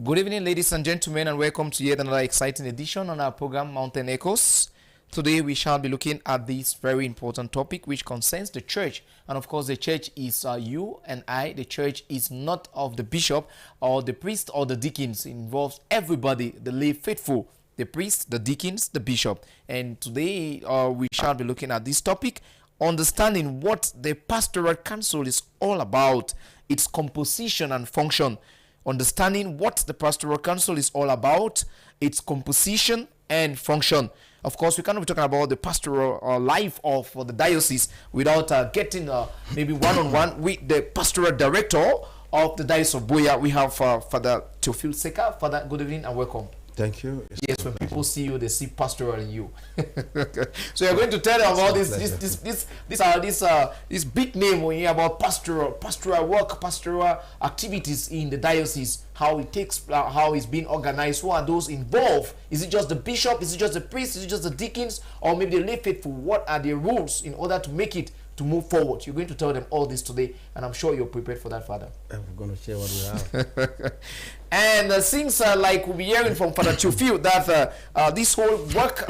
Good evening, ladies and gentlemen, and welcome to yet another exciting edition on our program, Mountain Echoes. Today, we shall be looking at this very important topic which concerns the church. And of course, the church is you and I. The church is not of the bishop or the priest or the deacons. It involves everybody, the lay faithful, the priest, the deacons, the bishop. And today, we shall be looking at this topic, understanding what the pastoral council is all about, its composition and function. Understanding what the pastoral council is all about, its composition and function. Of course, we cannot be talking about the pastoral life of the diocese without getting maybe one-on-one with the pastoral director of the Diocese of Boya. We have Father Teofil Seka. Father, good evening and welcome. Thank you. Yes, when people see you, they see pastoral in you. So you're going to tell them about this big name when you hear about pastoral work, pastoral activities in the diocese, how it takes, how it's being organized, who are those involved? Is it just the bishop? Is it just the priest? Is it just the deacons? Or maybe the lay faithful? What are the rules in order to make it to move forward? You're going to tell them all this today, and I'm sure you're prepared for that, Father. I'm going to share what we have. And since like we'll be hearing from Father Teofil that this whole work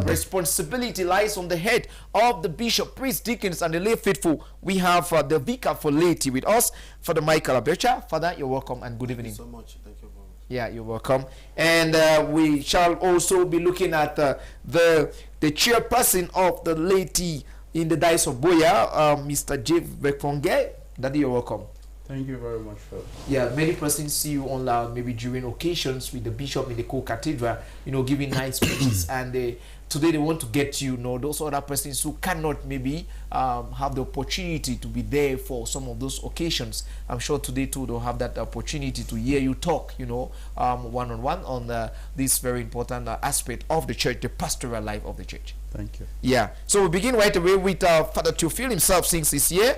responsibility lies on the head of the bishop, priest, deacons, and the lay faithful, we have the vicar for laity with us, Father Michael Abecha. Father, you're welcome and good evening. Thank you so much. Thank you very much. Yeah, you're welcome. And we shall also be looking at the chairperson of the laity in the Diocese of Boya, Mr. Jeff Bekonge. Daddy, you're welcome. Thank you very much, sir. Yeah, many persons see you on maybe during occasions with the bishop in the co-cathedral, giving nice speeches, and today they want to get those other persons who cannot maybe have the opportunity to be there for some of those occasions. I'm sure today too they'll have that opportunity to hear you talk, one-on-one on this very important aspect of the church, the pastoral life of the church. Thank you. Yeah, so we begin right away with Father Teofil himself. Since this year,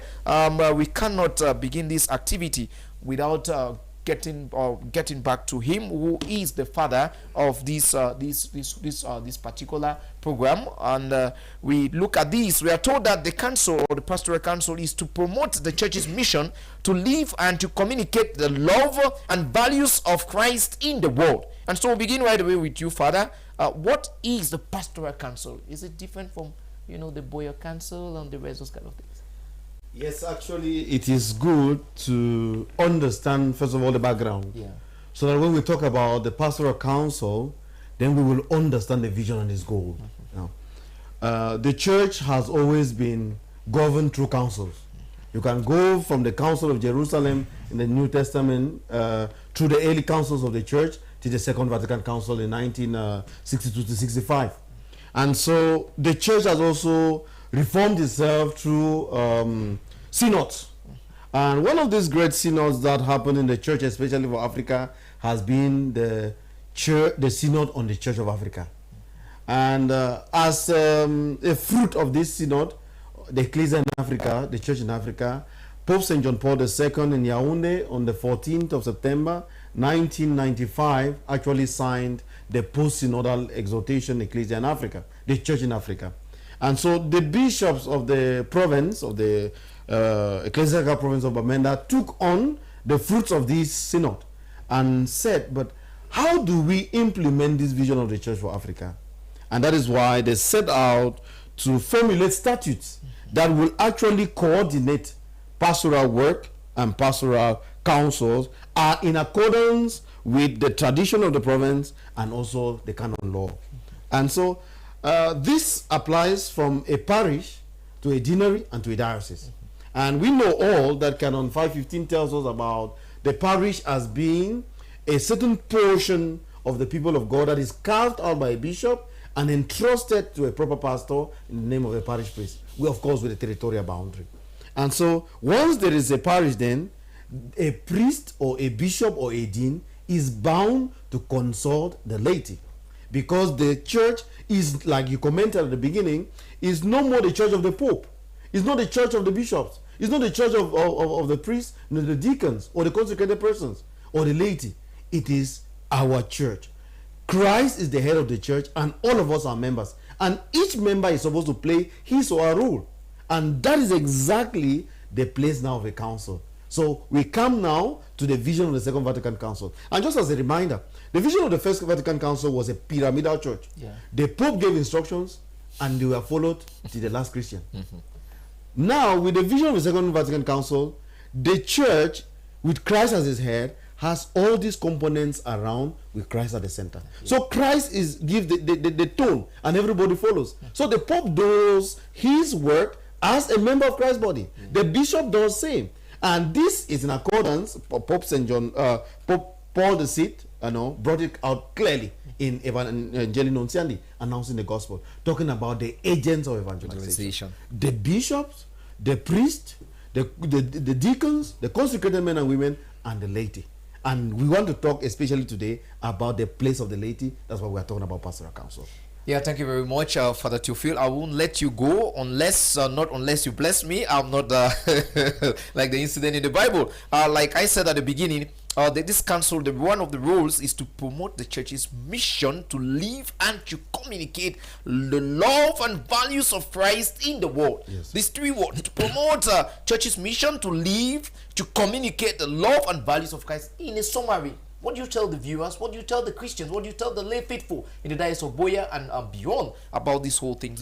we cannot begin this activity without getting back to him, who is the father of this particular program. And we look at this. We are told that the council, or the pastoral council, is to promote the church's mission to live and to communicate the love and values of Christ in the world. And so we begin right away with you, Father. What is the pastoral council? Is it different from, the Boya council and the rest of those kind of things? Yes, actually, it is good to understand, first of all, the background. Yeah. So that when we talk about the pastoral council, then we will understand the vision and its goal. Now, the church has always been governed through councils. You can go from the Council of Jerusalem in the New Testament through the early councils of the church to the Second Vatican Council in 1962 to 65. And so the church has also reformed itself through synods. And one of these great synods that happened in the church, especially for Africa, has been the synod on the Church of Africa. And as a fruit of this synod, the Ecclesia in Africa, the church in Africa, Pope St. John Paul II in Yaoundé on the 14th of September 1995 actually signed the post-synodal exhortation Ecclesia in Africa, the church in Africa. And so the bishops of the province, of the ecclesiastical province of Bamenda, took on the fruits of this synod and said, but how do we implement this vision of the church for Africa? And that is why they set out to formulate statutes that will actually coordinate pastoral work and pastoral councils are in accordance with the tradition of the province and also the canon law. And so this applies from a parish to a deanery and to a diocese. And we know all that Canon 515 tells us about the parish as being a certain portion of the people of God that is carved out by a bishop and entrusted to a proper pastor in the name of a parish priest. We, of course, with a territorial boundary. And so once there is a parish, then a priest or a bishop or a dean is bound to consult the laity, because the church is, like you commented at the beginning, is no more the church of the Pope. It's not the church of the bishops. It's not the church of the priests, nor the deacons, or the consecrated persons, or the laity. It is our church. Christ is the head of the church, and all of us are members. And each member is supposed to play his or her role. And that is exactly the place now of a council. So we come now to the vision of the Second Vatican Council. And just as a reminder, the vision of the First Vatican Council was a pyramidal church. Yeah. The Pope gave instructions and they were followed to the last Christian. Now, with the vision of the Second Vatican Council, the church, with Christ as its head, has all these components around with Christ at the center. So Christ gives the tone and everybody follows. So the Pope does his work as a member of Christ's body. The bishop does same. And this is in accordance, Pope St. John, Pope Paul VI, brought it out clearly in Evangelii Nuntiandi, announcing the gospel, talking about the agents of evangelization. The bishops, the priests, the deacons, the consecrated men and women, and the laity. And we want to talk especially today about the place of the laity. That's why we are talking about pastoral council. Yeah, thank you very much, Father Theophile. I won't let you go unless, not unless you bless me. I'm not like the incident in the Bible. Like I said at the beginning, this council, one of the roles is to promote the church's mission to live and to communicate the love and values of Christ in the world. Yes. These three words, to promote church's mission to live, to communicate the love and values of Christ. In a summary, what do you tell the viewers? What do you tell the Christians? What do you tell the lay faithful in the Diocese of Boya and beyond about this whole thing?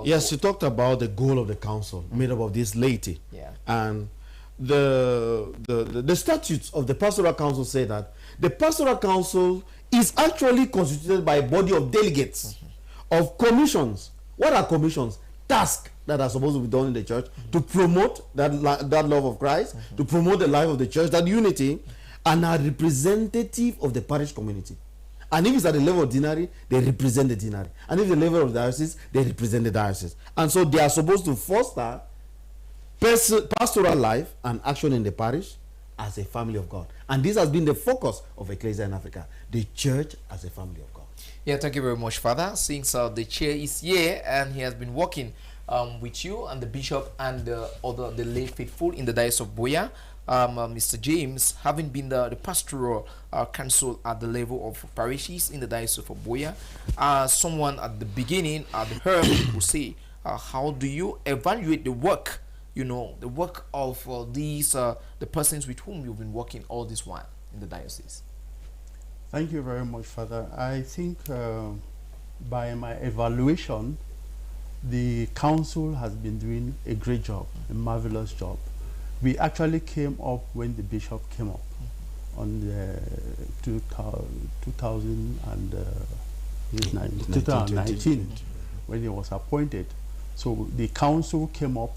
Yes, you talked about the goal of the council, made up of this laity. Yeah. And the statutes of the pastoral council say that the pastoral council is actually constituted by a body of delegates, of commissions. What are commissions? Tasks that are supposed to be done in the church to promote that love of Christ, to promote the life of the church, that unity, and are representative of the parish community. And if it's at the level of deanery, they represent the deanery. And if the level of diocese, they represent the diocese. And so they are supposed to foster pastoral life and action in the parish as a family of God. And this has been the focus of Ecclesia in Africa, the church as a family of God. Yeah, thank you very much, Father. Since the chair is here and he has been working with you and the bishop and the lay faithful in the Diocese of Boya, Mr. James, having been the pastoral council at the level of parishes in the Diocese of Boya, someone at the beginning, the herb will say, how do you evaluate the work, the work of these, the persons with whom you've been working all this while in the diocese? Thank you very much, Father. I think by my evaluation, the council has bbeen doing a great job, a marvelous job. We actually came up when the bishop came up on the 2019 when he was appointed. So the council came up,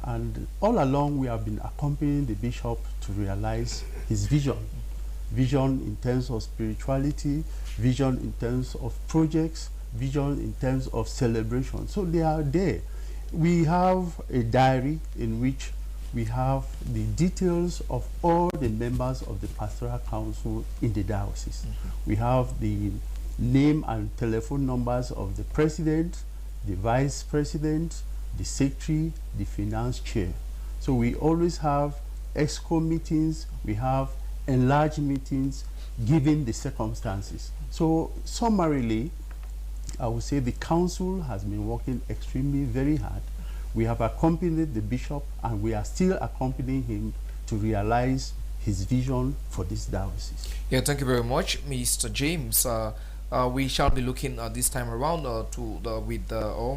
and all along we have been accompanying the bishop to realize his vision. Vision in terms of spirituality, vision in terms of projects, vision in terms of celebration. So they are there. We have a diary in which we have the details of all the members of the pastoral council in the diocese. We have the name and telephone numbers of the president, the vice president, the secretary, the finance chair. So we always have EXCO meetings, we have enlarged meetings given the circumstances. So summarily, I would say the council has been working extremely very hard. We have accompanied the bishop and we are still accompanying him to realize his vision for this diocese. Yeah, thank you very much, Mr. James. We shall be looking this time around or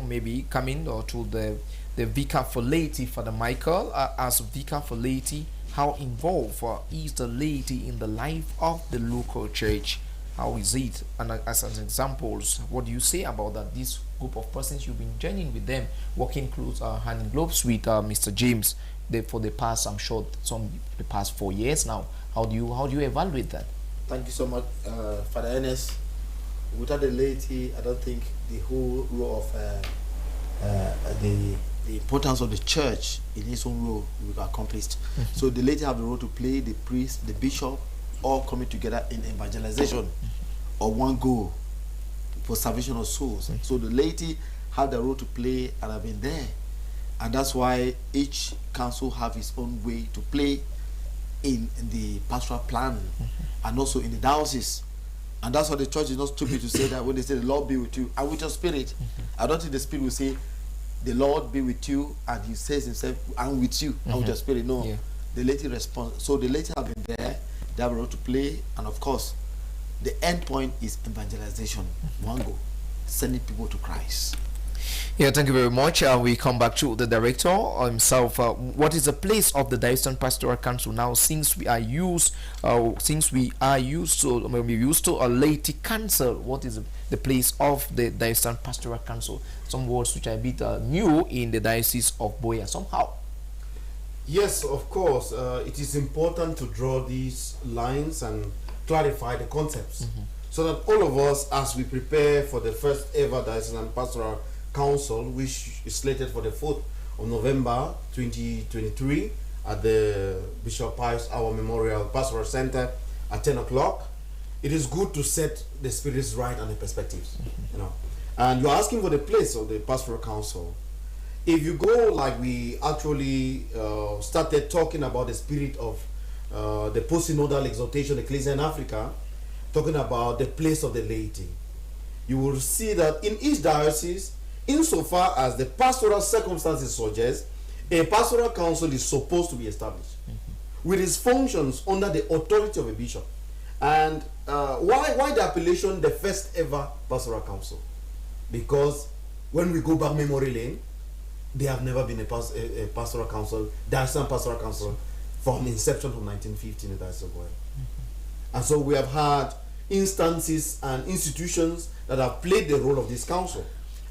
maybe coming to the Vicar for Laity, Father Michael. As Vicar for Laity, how involved is the laity in the life of the local church? How is it? And as an examples, what do you say about that? This group of persons, you've been joining with them, working close hand in gloves with Mr. James for the past, I'm sure, the past 4 years now. How do you evaluate that? Thank you so much, Father Ernest. Without the laity, I don't think the whole role of the importance of the church in its own role will be accomplished. So the laity have the role to play, the priest, the bishop, all coming together in evangelization or one goal for salvation of souls. So the laity have the role to play and have been there. And that's why each council have its own way to play in the pastoral plan and also in the diocese. And that's why the church is not stupid to say that when they say the Lord be with you and with your spirit. I don't think the spirit will say the Lord be with you and he says himself and with you and with your spirit. No. Yeah. the laity response. So the laity have been there, they have a role to play, and of course, the end point is evangelization. One goal, sending people to Christ. Yeah, thank you very much. We come back to the director himself. What is the place of the Diocesan Pastoral Council now? Since we are used to a laity council, what is the place of the Diocesan Pastoral Council? Some words which are a bit new in the Diocese of Boya somehow. Yes, of course. It is important to draw these lines and clarify the concepts, so that all of us, as we prepare for the first ever Diocesan Pastoral Council, which is slated for the 4th of November 2023 at the Bishop Pius Our Memorial Pastoral Center at 10 o'clock, it is good to set the spirits right and the perspectives, you know. And you're asking for the place of the Pastoral Council. If you go, like we actually started talking about the spirit of the post-synodal exhortation ecclesia in Africa, talking about the place of the laity, you will see that in each diocese, insofar as the pastoral circumstances suggest, a pastoral council is supposed to be established with its functions under the authority of a bishop. And why the appellation the first ever pastoral council? Because when we go back memory lane, there have never been a pastoral council, Diocesan Pastoral Council, from inception from 1950 in the Diocese of Boya. And so we have had instances and institutions that have played the role of this council.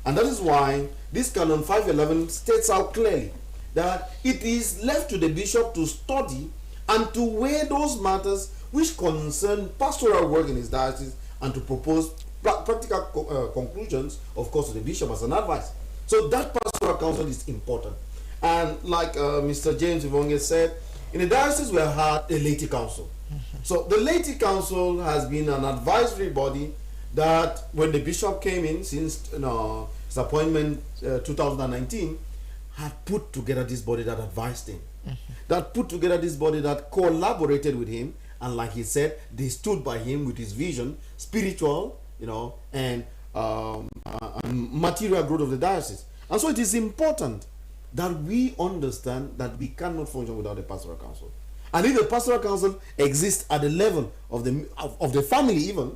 And that is why this Canon 511 states out clearly that it is left to the bishop to study and to weigh those matters which concern pastoral work in his diocese and to propose practical conclusions, of course, to the bishop as an advice. So that pastoral council is important. And like Mr. James Ivonge said, in the diocese we have had a laity council. So the laity council has been an advisory body that when the bishop came in, since his appointment 2019, had put together this body that advised him, that put together this body that collaborated with him, and like he said, they stood by him with his vision, spiritual, and material growth of the diocese. And so it is important that we understand that we cannot function without the pastoral council. And if the pastoral council exists at the level of the family, even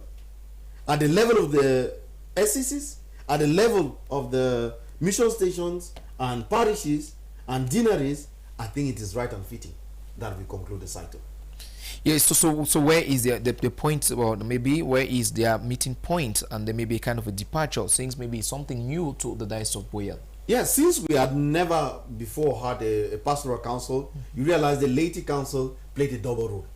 at the level of the SCCs, at the level of the mission stations and parishes and deaneries, I think it is right and fitting that we conclude the cycle. Yes, so where is the point, or maybe where is their meeting point, and there may be kind of a departure, since maybe something new to the Diocese of Boya? Yes, since we had never before had a pastoral council, you realize the laity council played a double role.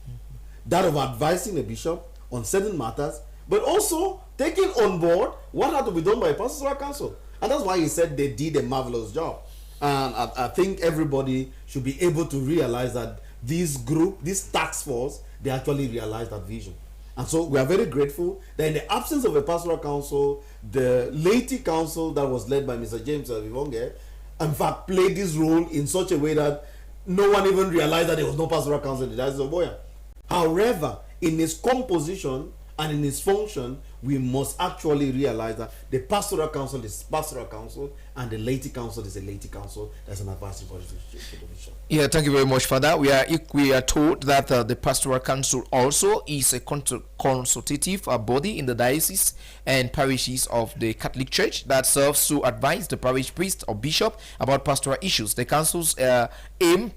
That of advising the bishop on certain matters, but also taking on board what had to be done by a pastoral council. And that's why he said they did a marvelous job. And I think everybody should be able to realize that this group, this task force, they actually realized that vision. And so we are very grateful that in the absence of a pastoral council, the laity council that was led by Mr. James Vivonge, in fact, played this role in such a way that no one even realized that there was no pastoral council in the Diocese of Boya. However, in its composition and in its function, we must actually realize that the pastoral council is pastoral council and the laity council is a laity council. That's an advisory body to the bishop. Yeah, thank you very much for that. We are told that the pastoral council also is a consultative body in the diocese and parishes of the Catholic Church that serves to advise the parish priest or bishop about pastoral issues. The council's main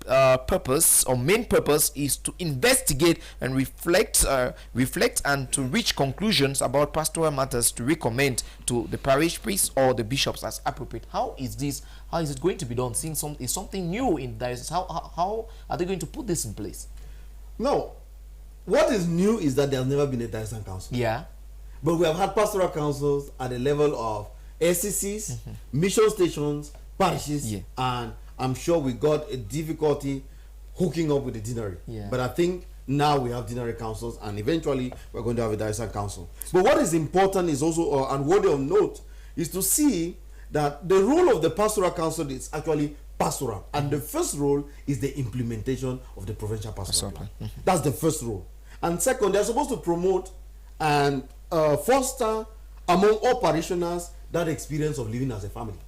purpose is to investigate and reflect and to reach conclusions about pastoral matters to recommend to the parish priest or the bishops as appropriate. How is it going to be done? Since is something new in diocese, how are they going to put this in place? No, what is new is that there has never been a diocesan council. Yeah, but we have had pastoral councils at the level of SCCs, mission stations, parishes, and I'm sure we got a difficulty hooking up with the deanery. But I think now we have deanery councils, and eventually we're going to have a diocesan council. But what is important is also, and worthy of note, is to see that the role of the pastoral council is actually pastoral, and the first role is the implementation of the provincial pastoral plan. That's the first role. And second, they're supposed to promote and foster among all parishioners that experience of living as a family,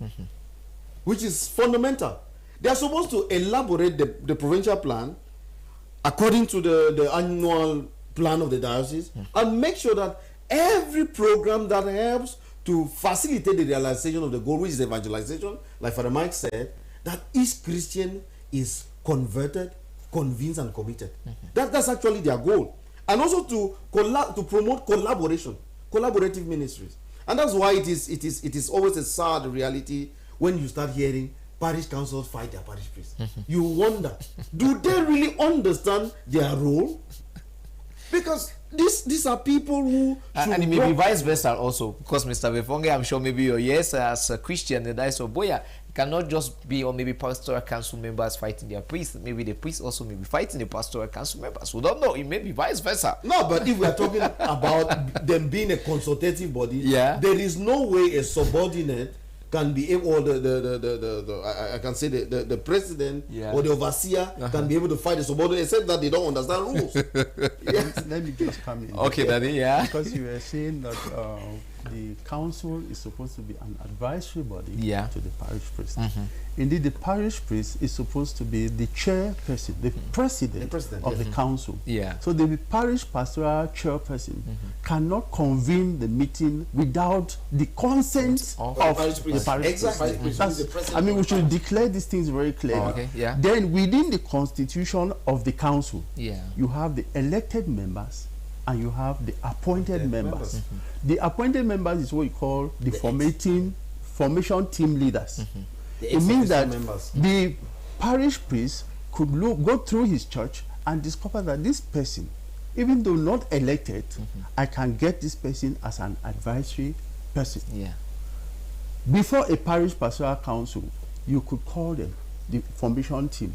which is fundamental. They are supposed to elaborate the provincial plan, according to the annual plan of the diocese, and make sure that every program that helps to facilitate the realization of the goal, which is evangelization, like Father Mike said, that each Christian is converted, convinced, and committed. That's actually their goal. And also to promote collaborative ministries. And that's why it is always a sad reality when you start hearing parish councils fight their parish priests. You wonder, do they really understand their role? Because these are people who and it may be vice versa also, because Mr. Befonge, I'm sure maybe your yes as a Christian, and I so boy, it cannot just be, or maybe pastoral council members fighting their priests. Maybe the priests also may be fighting the pastoral council members. We don't know. It may be vice versa. No, but if we are talking about them being a consultative body, there is no way a subordinate can be able, or I can say the president or the overseer can be able to fight the subordinate, except that they don't understand rules. Let me just come in. Okay, Daddy, Because you were saying that the council is supposed to be an advisory body to the parish priest. Indeed, the parish priest is supposed to be the chairperson, the president of the council. So the parish pastoral chairperson cannot convene the meeting without the consent of the parish priest. I mean, we should declare these things very clearly. Then within the constitution of the council, you have the elected members and you have the appointed members. The appointed members is what you call the formation team leaders. It means that the parish priest could go through his church and discover that this person, even though not elected, I can get this person as an advisory person. Before a parish pastoral council, you could call them, the formation team,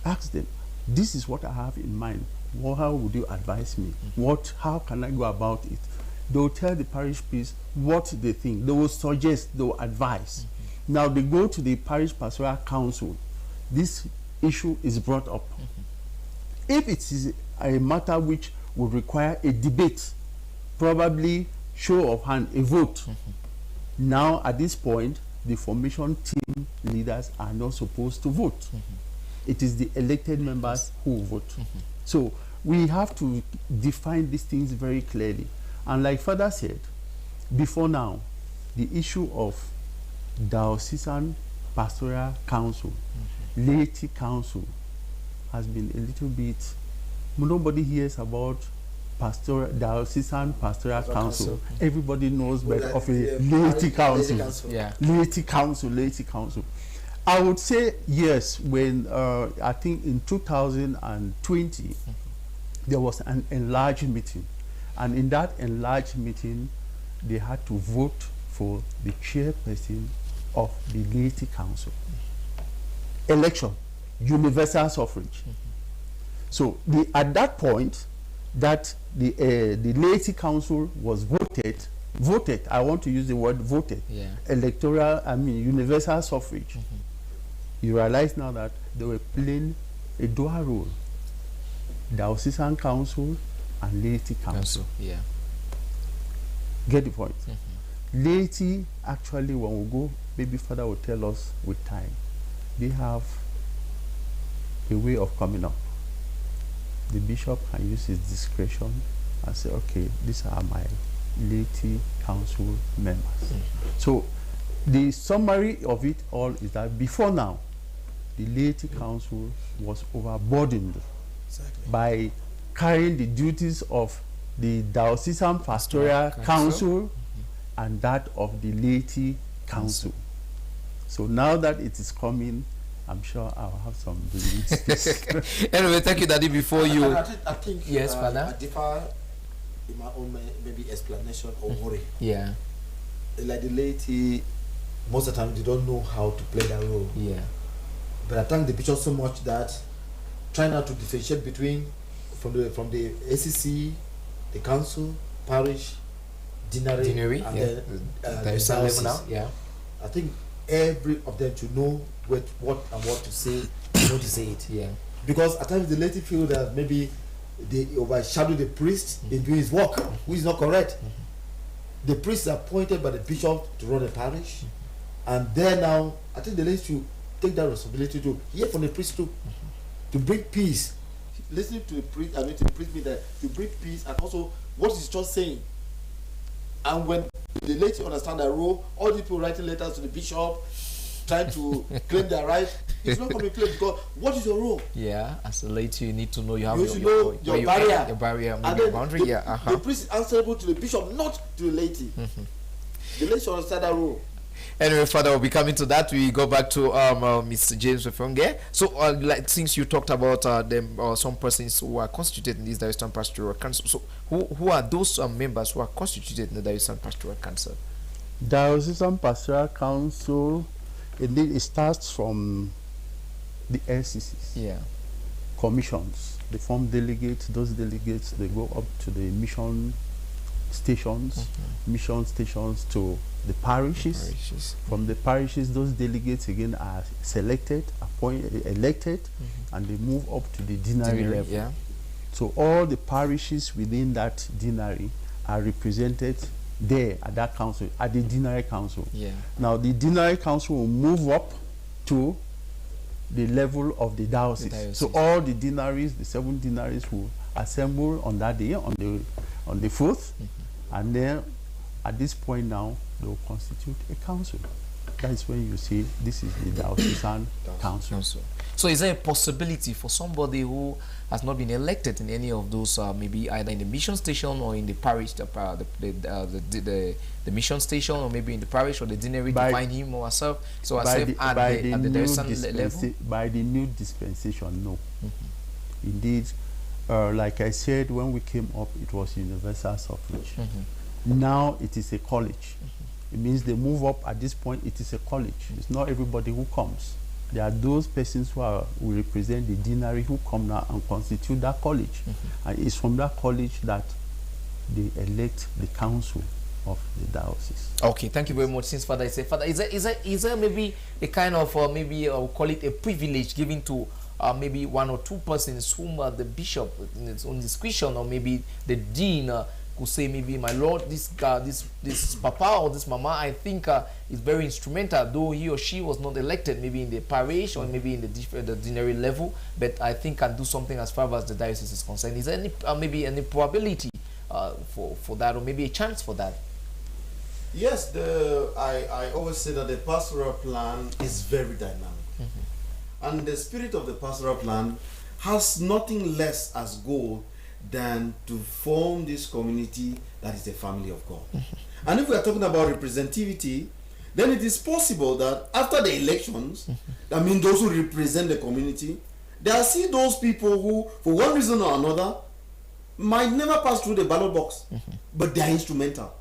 ask them, this is what I have in mind. How would you advise me? How can I go about it? They will tell the parish priest what they think. They will suggest, they will advise. Now they go to the parish pastoral council. This issue is brought up. If it is a matter which would require a debate, probably show of hand, a vote. Now at this point, the formation team leaders are not supposed to vote. It is the elected members who vote. So we have to define these things very clearly. And like Father said, before now, the issue of diocesan pastoral council, laity council, has been a little bit, nobody hears about diocesan pastoral council. Everybody knows better of a laity council. Laity council. I would say yes, when I think in 2020, there was an enlarged meeting. And in that enlarged meeting, they had to vote for the chairperson of the laity council. Election, universal suffrage. So at that point, that the laity council was voted, I want to use the word voted, electoral, universal suffrage. You realize now that they were playing a dual role, diocesan council and laity council. Get the point? Laity, actually, when we go, maybe Father will tell us with time, they have a way of coming up. The bishop can use his discretion and say, okay, these are my laity council members. So the summary of it all is that before now, the laity council was overburdened by carrying the duties of the diocesan pastoral council and that of the laity council. So now that it is coming, I'm sure I'll have some beliefs. Anyway, thank you, Daddy. Before you, I think yes, Father. I differ in my own maybe explanation or worry. Like the laity, most of the time they don't know how to play that role. But I thank the bishop so much that try not to differentiate between from the ACC, the council, parish, deanery, and then the diocese. I think every of them should know what to say, how to say it. Because at times the laity feel that maybe they overshadow the priest in doing his work, which is not correct. The priest is appointed by the bishop to run the parish, and then now I think the laity should take that responsibility to hear from the priest too, to bring peace listening to the priest, to the priest means that to bring peace, and also what is just saying. And when the laity understand their role, all the people writing letters to the bishop, trying to claim their right, it's not coming clear, because what is your role? Yeah, as a laity, you need to know you have your barrier. Your barrier, and your boundary. The priest is answerable to the bishop, not to the laity. The laity understand that role. Anyway, Father, we'll be coming to that. We go back to Mr. James Wefonge. So, like, since you talked about some persons who are constituted in this Diocesan Pastoral Council, so who are those members who are constituted in the Diocesan Pastoral Council? Diocesan Pastoral Council, indeed, it starts from the LCCs. Yeah. Commissions. They form delegates. Those delegates, they go up to the mission stations, to the parishes. From the parishes, those delegates again are selected, elected, and they move up to the deanery level. Yeah. So all the parishes within that deanery are represented there at that council, at the deanery council. Yeah. Now the deanery council will move up to the level of the diocese. So all the deaneries, the 7 deaneries, will assemble on that day, on the 4th, and then at this point now they will constitute a council. That is when you see this is the diocesan council. So is there a possibility for somebody who has not been elected in any of those, maybe either in the mission station or in the parish, the mission station, or maybe in the parish or the deanery, to find him or herself? So at the diocesan level? By the new dispensation, no. Indeed, like I said, when we came up, it was universal suffrage. Now it is a college. It means they move up at this point, it is a college. It's not everybody who comes. There are those persons who represent the deanery who come now and constitute that college. And it's from that college that they elect the council of the diocese. Okay, thank you very much. Since Father is a Father, is there maybe a kind of maybe I'll call it a privilege given to maybe 1 or 2 persons whom the bishop in his own discretion, or maybe the dean could say, maybe, my lord, this papa or this mama, I think is very instrumental, though he or she was not elected, maybe in the parish or maybe in the deanery level, but I think can do something as far as the diocese is concerned. Is there any maybe any probability for that, or maybe a chance for that? Yes, I always say that the pastoral plan is very dynamic. And the spirit of the pastoral plan has nothing less as goal than to form this community that is the family of God. And if we are talking about representativity, then it is possible that after the elections, I mean those who represent the community, there are still those people who, for one reason or another, might never pass through the ballot box, but they are instrumental.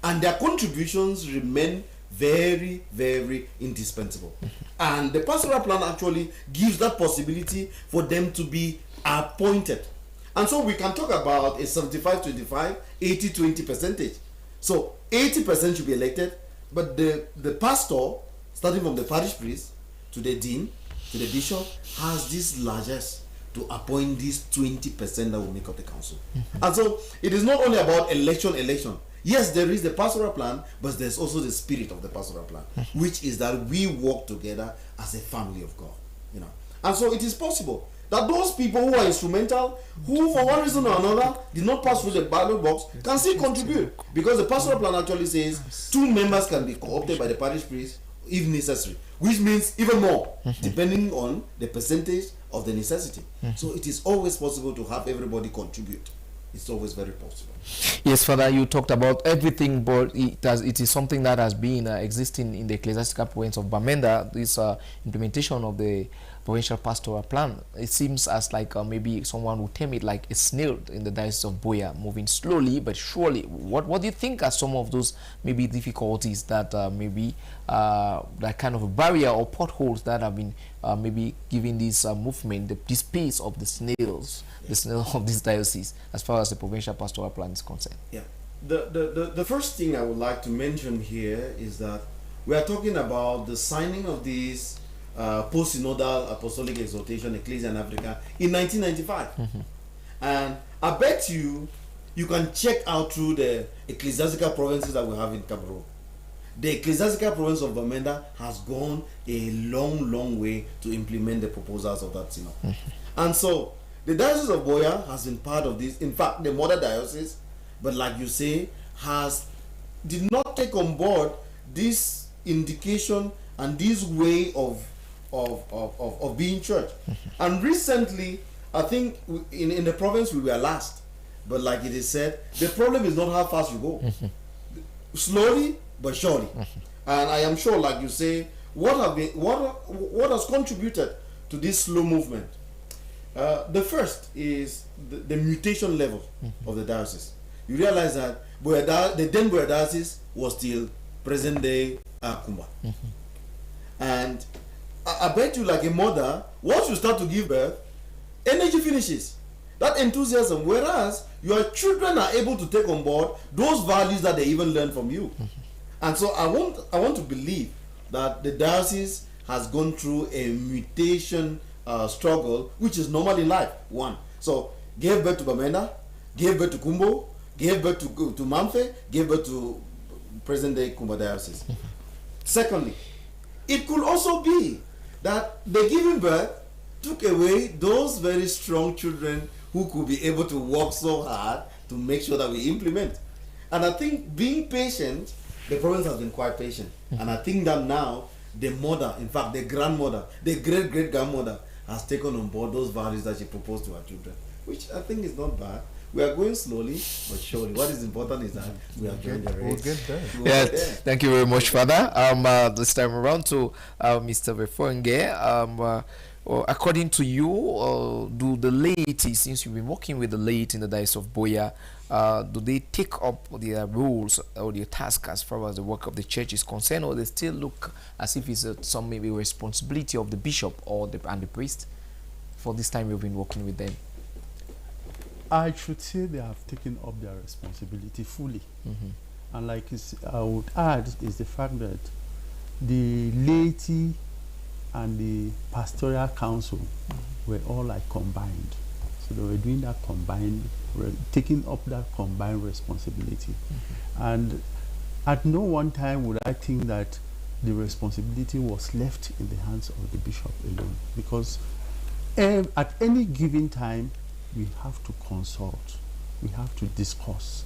And their contributions remain very, very indispensable. And the pastoral plan actually gives that possibility for them to be appointed. And so we can talk about a 75-25, 80-20 percentage. So 80% should be elected, but the pastor, starting from the parish priest to the dean, to the bishop, has this largesse to appoint these 20% that will make up the council. And so it is not only about election. Yes, there is the pastoral plan, but there's also the spirit of the pastoral plan, which is that we work together as a family of God. And so it is possible that those people who are instrumental, who for one reason or another did not pass through the ballot box, can still contribute, because the pastoral plan actually says 2 members can be co-opted by the parish priest if necessary, which means even more depending on the percentage of the necessity. So it is always possible to have everybody contribute. It's always very possible. Yes, Father, you talked about everything, but it is something that has been existing in the ecclesiastical province of Bamenda. This implementation of the provincial pastoral plan, it seems as like maybe someone would term it like a snail in the diocese of Boya, moving slowly but surely. What do you think are some of those maybe difficulties that maybe that kind of a barrier or potholes that have been maybe giving this movement this pace of the snails, the snail of this diocese, as far as the provincial pastoral plan is concerned? Yeah, the first thing I would like to mention here is that we are talking about the signing of this post-synodal apostolic exhortation, Ecclesia in Africa, in 1995. And I bet you can check out through the ecclesiastical provinces that we have in Cameroon. The ecclesiastical province of Bamenda has gone a long way to implement the proposals of that synod. And so the Diocese of Boya has been part of this. In fact, the mother diocese, but like you say, did not take on board this indication and this way of being church. And recently, I think in the province we were last, but like it is said, the problem is not how fast you go, slowly but surely. And I am sure, like you say, what has contributed to this slow movement? The first is the mutation level of the diocese. You realize that the then Boya diocese was still present day Kumba. And I bet you, like a mother, once you start to give birth, energy finishes. That enthusiasm, whereas your children are able to take on board those values that they even learn from you. And so I want to believe that the diocese has gone through a mutation struggle, which is normal in life. One, so gave birth to Bamenda, gave birth to Kumbo, gave birth to Mamfe, gave birth to present day Kumba diocese. Secondly, it could also be that the giving birth took away those very strong children who could be able to work so hard to make sure that we implement. And I think being patient, the province has been quite patient. And I think that now the mother, in fact the grandmother, the great-great-grandmother has taken on board those values that she proposed to her children, which I think is not bad. We are going slowly but surely. What is important is that we are joining the race. We'll get there. Yeah, thank you very much, Father. This time around to Mr. Vefonge. According to you, do the laity, since you've been working with the laity in the Diocese of Boya, do they take up their roles or their tasks as far as the work of the church is concerned, or they still look as if it's some maybe responsibility of the bishop or and the priest? For this time you've been working with them. I should say they have taken up their responsibility fully. And like I would add is the fact that the laity and the pastoral council were all like combined. So they were doing that combined, taking up that combined responsibility. And at no one time would I think that the responsibility was left in the hands of the bishop alone, because at any given time we have to consult, we have to discuss,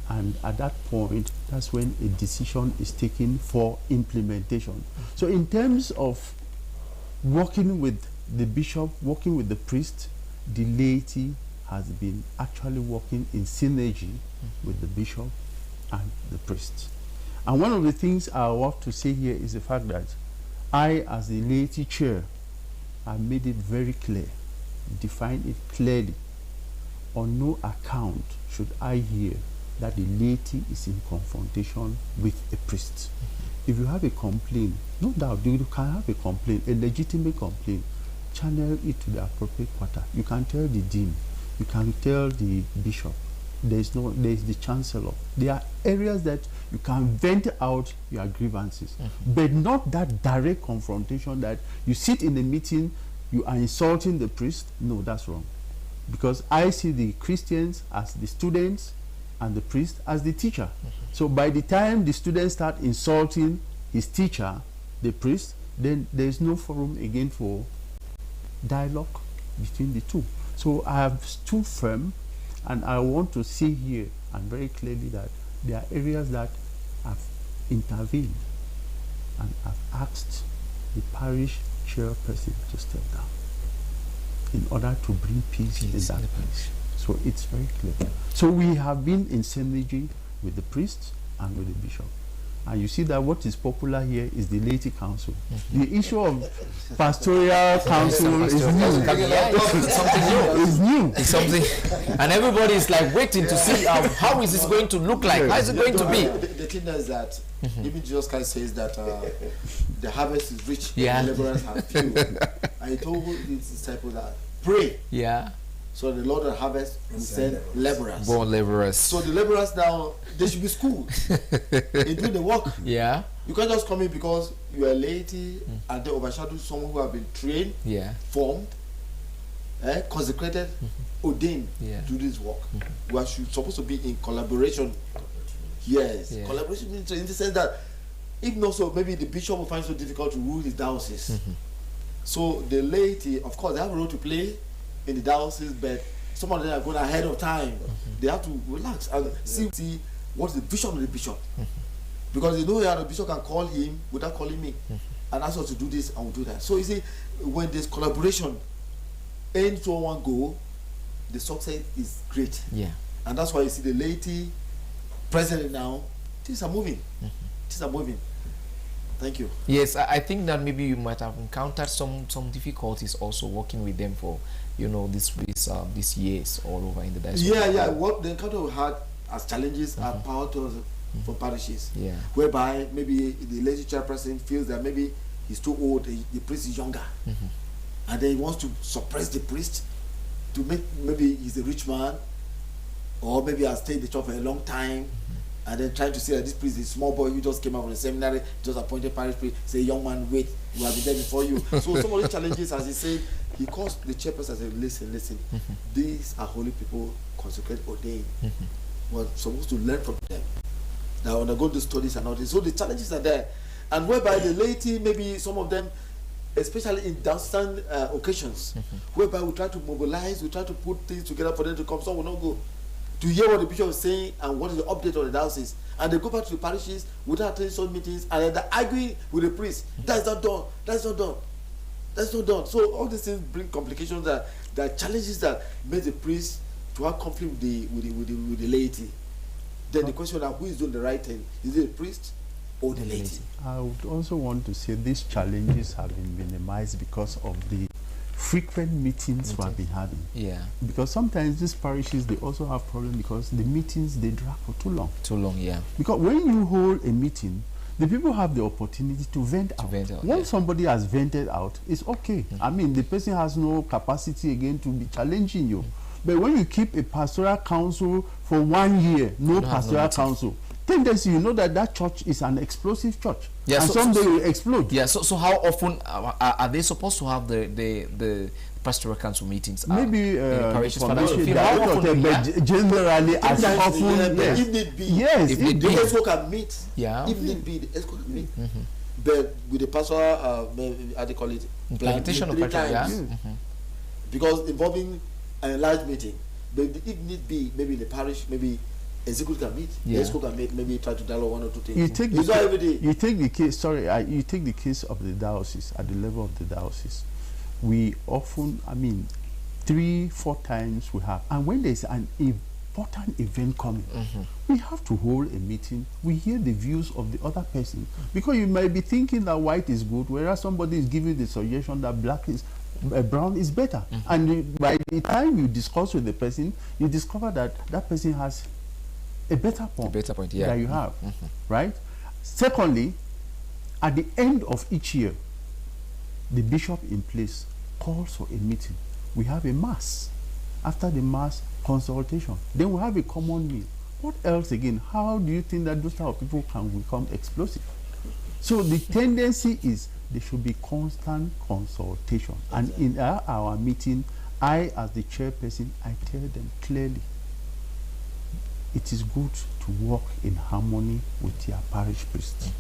and at that point that's when a decision is taken for implementation. So in terms of working with the bishop, working with the priest, the laity has been actually working in synergy with the bishop and the priest. And one of the things I want to say here is the fact that I, as the laity chair, I made it very clear, define it clearly. On no account should I hear that the laity is in confrontation with a priest. If you have a complaint, no doubt you can have a complaint, a legitimate complaint, channel it to the appropriate quarter. You can tell the dean, you can tell the bishop, there is the chancellor. There are areas that you can vent out your grievances, but not that direct confrontation that you sit in a meeting, you are insulting the priest. No, that's wrong. Because I see the Christians as the students and the priest as the teacher. So by the time the students start insulting his teacher, the priest, then there is no forum again for dialogue between the two. So I have stood firm, and I want to see here and very clearly that there are areas that I've intervened and I've asked the parish chairperson to step down in order to bring peace in that place. So it's very clear. So we have been in synergy with the priests and with the bishop. And you see that what is popular here is the laity council. The issue of pastoral council is new. It's new. It's something, and everybody is like waiting to see how is this going to look like? How is it going to be? The thing is that even Jesus Christ says that the harvest is rich, Yeah. the laborers have few. And he told his disciples that pray. Yeah. So the Lord of harvest will send laborers. Born laborers. So the laborers now, they should be schooled in doing the work. Yeah. You can't just come in because you are laity and they overshadow someone who have been trained, Yeah. formed, consecrated, ordained Yeah. to do this work. We are supposed to be in collaboration. Yes, Yeah. collaboration means in the sense that if not so, maybe the bishop will find it so difficult to rule his diocese. So the laity, of course, they have a role to play in the diocese, but some of them are going ahead of time. They have to relax and see what's the vision of the bishop. Because they know how the bishop can call him without calling me and ask us to do this and we'll do that. So you see, when there's collaboration aimed to one goal, the success is great. Yeah. And that's why you see the laity presently now, things are moving. Things are moving. Thank you. Yes, I think that maybe you might have encountered some difficulties also working with them for, you know, these years all over in the diocese. Yeah. What the encounter we had as challenges are power tools for parishes. Yeah. Whereby maybe the laity chairperson feels that maybe he's too old, the priest is younger, and then he wants to suppress the priest to make, maybe he's a rich man, or maybe has stayed in the church for a long time, and then trying to say that this priest is a small boy who just came out from the seminary, just appointed parish priest, say, young man, wait, we have been there before you. So some of the challenges, as he said, he calls the chairperson and said, listen, these are holy people, consecrated, ordained. We're supposed to learn from them. Now undergo the studies and all this. So the challenges are there. And whereby the laity, maybe some of them, especially in diocesan occasions, whereby we try to mobilize, we try to put things together for them to come. Some will not go to hear what the bishop is saying and what is the update on the diocese. And they go back to the parishes without attending some meetings and then they're arguing with the priest. That's not done. That's not done. That's not done. So all these things bring complications that are challenges that make the priest to have conflict with the laity. Then the question of who is doing the right thing, is it the priest or the laity? I would also want to say these challenges have been minimized because of the frequent meetings we have been having. Yeah. Because sometimes these parishes, they also have problems because the meetings, they drag for too long. Too long, yeah. Because when you hold a meeting, the people have the opportunity to vent out. Once somebody has vented out, it's okay. I mean, the person has no capacity again to be challenging you. But when you keep a pastoral council for 1 year, no pastoral council, tendency, you know that church is an explosive church. Yeah, and someday will explode. Yeah, so how often are they supposed to have the pastoral council meetings? Maybe generally as often. If need be. Yes, if the ESCO can meet. Yeah. If need be, the ESCO can meet. But with the pastoral, how they call it? Implementation of pastoral, yeah. Because involving a large meeting, but if need be, maybe in the parish, maybe executive can meet, the ESCO can meet, maybe try to dialogue one or two things. You take the case. You take the case of the diocese at the level of the diocese. We often, 3-4 times we have, and when there's an important event coming, we have to hold a meeting. We hear the views of the other person, because you might be thinking that white is good, whereas somebody is giving the suggestion that brown is better. And by the time you discuss with the person, you discover that that person has a better point, yeah, that you have, right? Secondly, at the end of each year, the bishop in place calls for a meeting. We have a mass. After the mass, consultation. Then we have a common meal. What else again? How do you think that those type of people can become explosive? So the tendency is there should be constant consultation. And in our meeting, I, as the chairperson, I tell them clearly, it is good to work in harmony with your parish priest.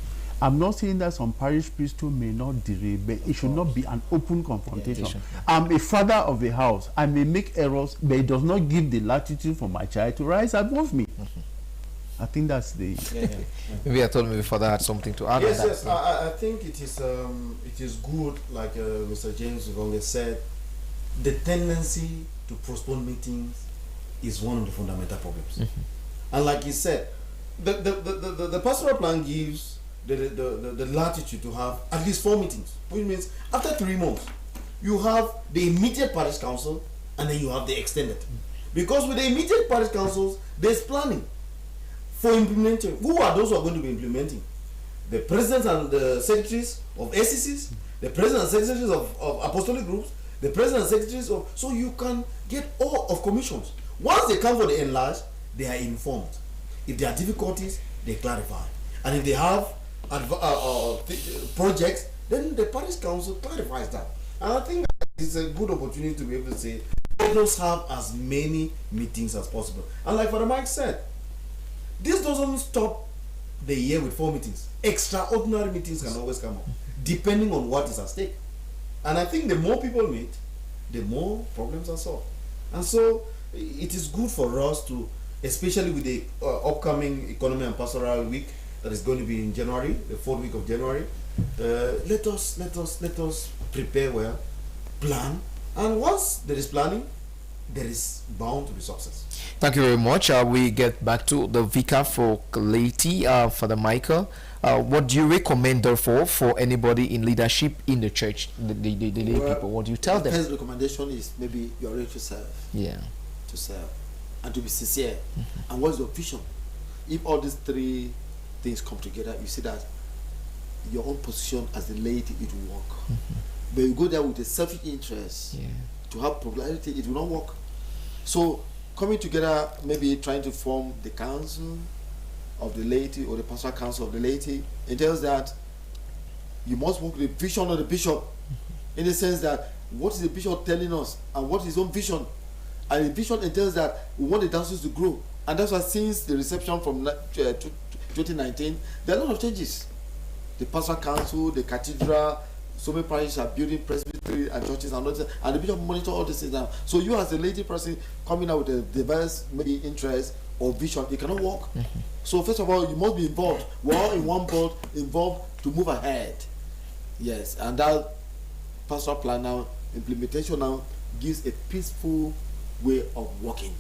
I'm not saying that some parish priests may not derail, but it should not be an open confrontation. I'm a father of a house. I may make errors, but it does not give the latitude for my child to rise above me. I think that's the... Maybe I told me before that I had something to add. Yes, I think it is good, like Mr. James Gonge said, the tendency to postpone meetings is one of the fundamental problems. And like he said, the pastoral plan gives the latitude to have at least 4 meetings, which means after 3 months, you have the immediate parish council and then you have the extended. Because with the immediate parish councils, there's planning for implementing. Who are those who are going to be implementing? The presidents and the secretaries of SCCs, the presidents and secretaries of apostolic groups, the presidents and secretaries of... So you can get all of commissions. Once they come for the enlarged, they are informed. If there are difficulties, they clarify. And if they have projects, then the parish council clarifies that. And I think it's a good opportunity to be able to say, let us have as many meetings as possible. And like Father Mike said, this doesn't stop the year with 4 meetings. Extraordinary meetings can always come up, depending on what is at stake. And I think the more people meet, the more problems are solved. And so it is good for us to, especially with the upcoming economy and pastoral week that is going to be in January, the 4th week of January. Let us prepare well, plan, and once there is planning, there is bound to be success. Thank you very much. We get back to the vicar for laity, Father Michael. What do you recommend, therefore, for anybody in leadership in the church, the lay people? What do you tell them? The first recommendation is maybe you're ready to serve. Yeah. To serve and to be sincere. And what's your vision? If all these three things come together, you see that your own position as the laity, it will work. But you go there with a selfish interest to have popularity, it will not work. So coming together, maybe trying to form the council of the laity or the pastoral council of the laity, it tells that you must work with the vision of the bishop, in the sense that what is the bishop telling us and what is his own vision. And the vision entails that we want the diocese to grow. And that's why since the reception from 2019, there are a lot of changes. The pastoral council, the cathedral, so many parishes are building presbytery and churches and the bishop monitor all these things now. So you as a laity person coming out with a diverse maybe interest or vision, it cannot work. So first of all, you must be involved. We're all in one boat, involved to move ahead. Yes, and that pastoral plan now, implementation now, gives a peaceful way of working.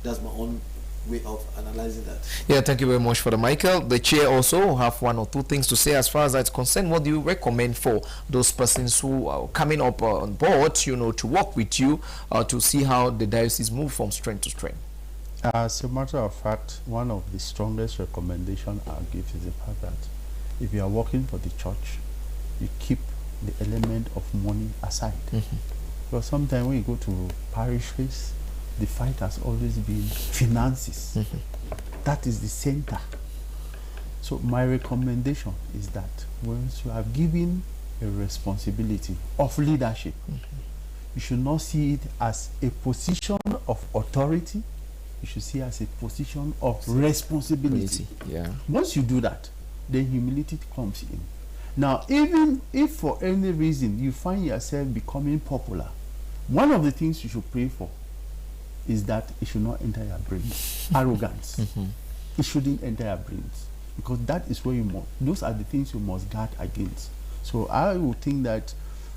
That's my own way of analyzing that. Yeah, thank you very much for the Michael. The chair also have one or two things to say as far as that's concerned. What do you recommend for those persons who are coming up on board, to work with you to see how the diocese move from strength to strength? As a matter of fact, one of the strongest recommendations I'll give is the fact that if you are working for the church, you keep the element of money aside. Because sometimes when you go to parishes, the fight has always been finances. That is the center. So my recommendation is that once you are given a responsibility of leadership, you should not see it as a position of authority. You should see it as a position of responsibility. Yeah. Once you do that, then humility comes in. Now, even if for any reason you find yourself becoming popular, one of the things you should pray for is that it should not enter your brains. Arrogance. It shouldn't enter your brains, because that is where those are the things you must guard against. So I would think that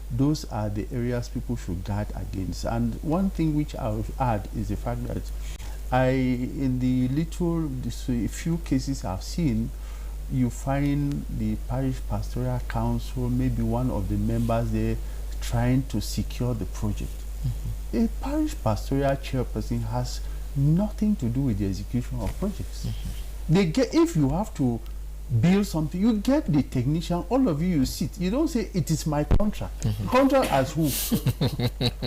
those are the areas people should guard against. And one thing which I would add is the fact that in a few cases I've seen, you find the parish pastoral council, maybe one of the members there, trying to secure the project. A parish pastoral chairperson has nothing to do with the execution of projects. If you have to build something, you get the technician, all of you sit. You don't say, it is my contract. Contract as who?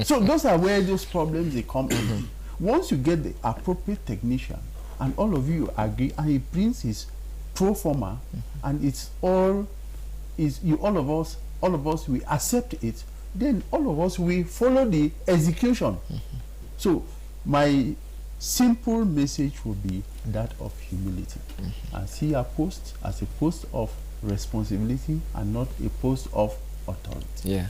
So those are where those problems they come in. Once you get the appropriate technician and all of you agree, and he brings his pro forma, and it's all of us we accept it, then all of us we follow the execution. So my simple message would be that of humility, and see a post as a post of responsibility and not a post of authority. Yeah.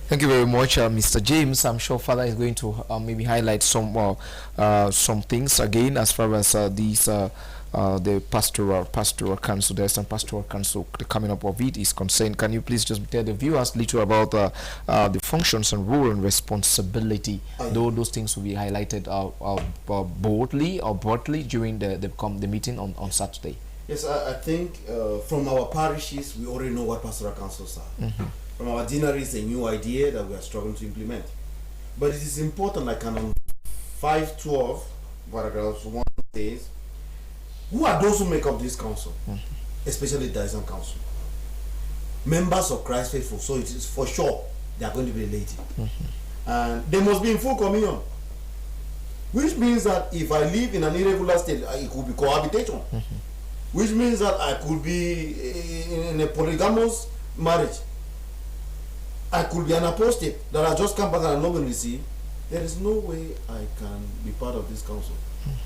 Thank you very much, Mr. James. I'm sure Father is going to maybe highlight some things again as far as the pastoral council, the Eastern Pastoral Council, the coming up of it is concerned. Can you please just tell the viewers a little about the functions and role and responsibility? Though those things will be highlighted boldly or broadly during the meeting on Saturday. Yes, I think from our parishes we already know what pastoral councils are. From our deaneries, a new idea that we are struggling to implement. But it is important, like on 512, paragraph 1 says, who are those who make up this council? Especially the Diocese Council. Members of Christ Faithful, so it is for sure they are going to be related. And they must be in full communion. Which means that if I live in an irregular state, it could be cohabitation. Which means that I could be in a polygamous marriage. I could be an apostate that I just come back and I'm not going to receive. There is no way I can be part of this council.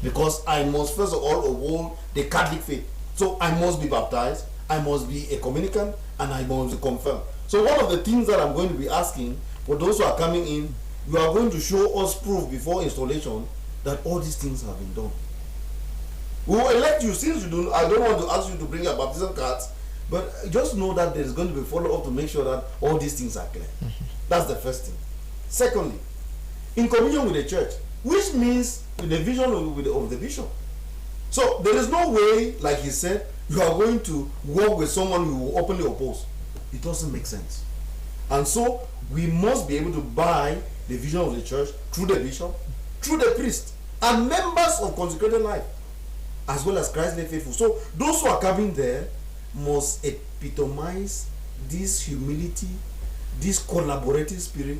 Because I must first of all uphold the Catholic faith. So I must be baptized, I must be a communicant, and I must be confirmed. So one of the things that I'm going to be asking for those who are coming in you are going to show us proof before installation that all these things have been done. We will elect you since you don't. I don't want to ask you to bring your baptism cards, but just know that there is going to be follow-up to make sure that all these things are clear. That's the first thing. Secondly, in communion with the church, which means with the vision of the bishop. So there is no way, like he said, you are going to work with someone who will openly oppose. It doesn't make sense. And so we must be able to buy the vision of the church through the bishop, through the priest, and members of consecrated life, as well as Christ-like faithful. So those who are coming there must epitomize this humility, this collaborative spirit,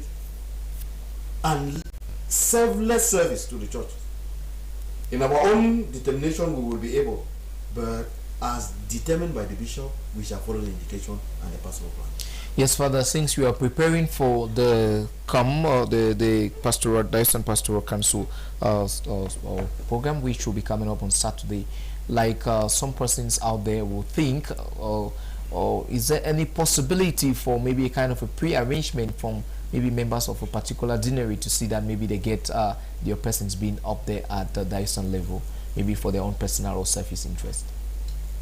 and selfless service to the church. In our own determination, we will be able, but as determined by the bishop, we shall follow the indication and the pastoral plan. Yes, Father, since we are preparing for the the pastoral diocese and pastoral council program, which will be coming up on Saturday, like some persons out there will think, or is there any possibility for maybe a kind of a pre-arrangement from maybe members of a particular deanery to see that maybe they get their persons being up there at the diocesan level, maybe for their own personal or selfish interest?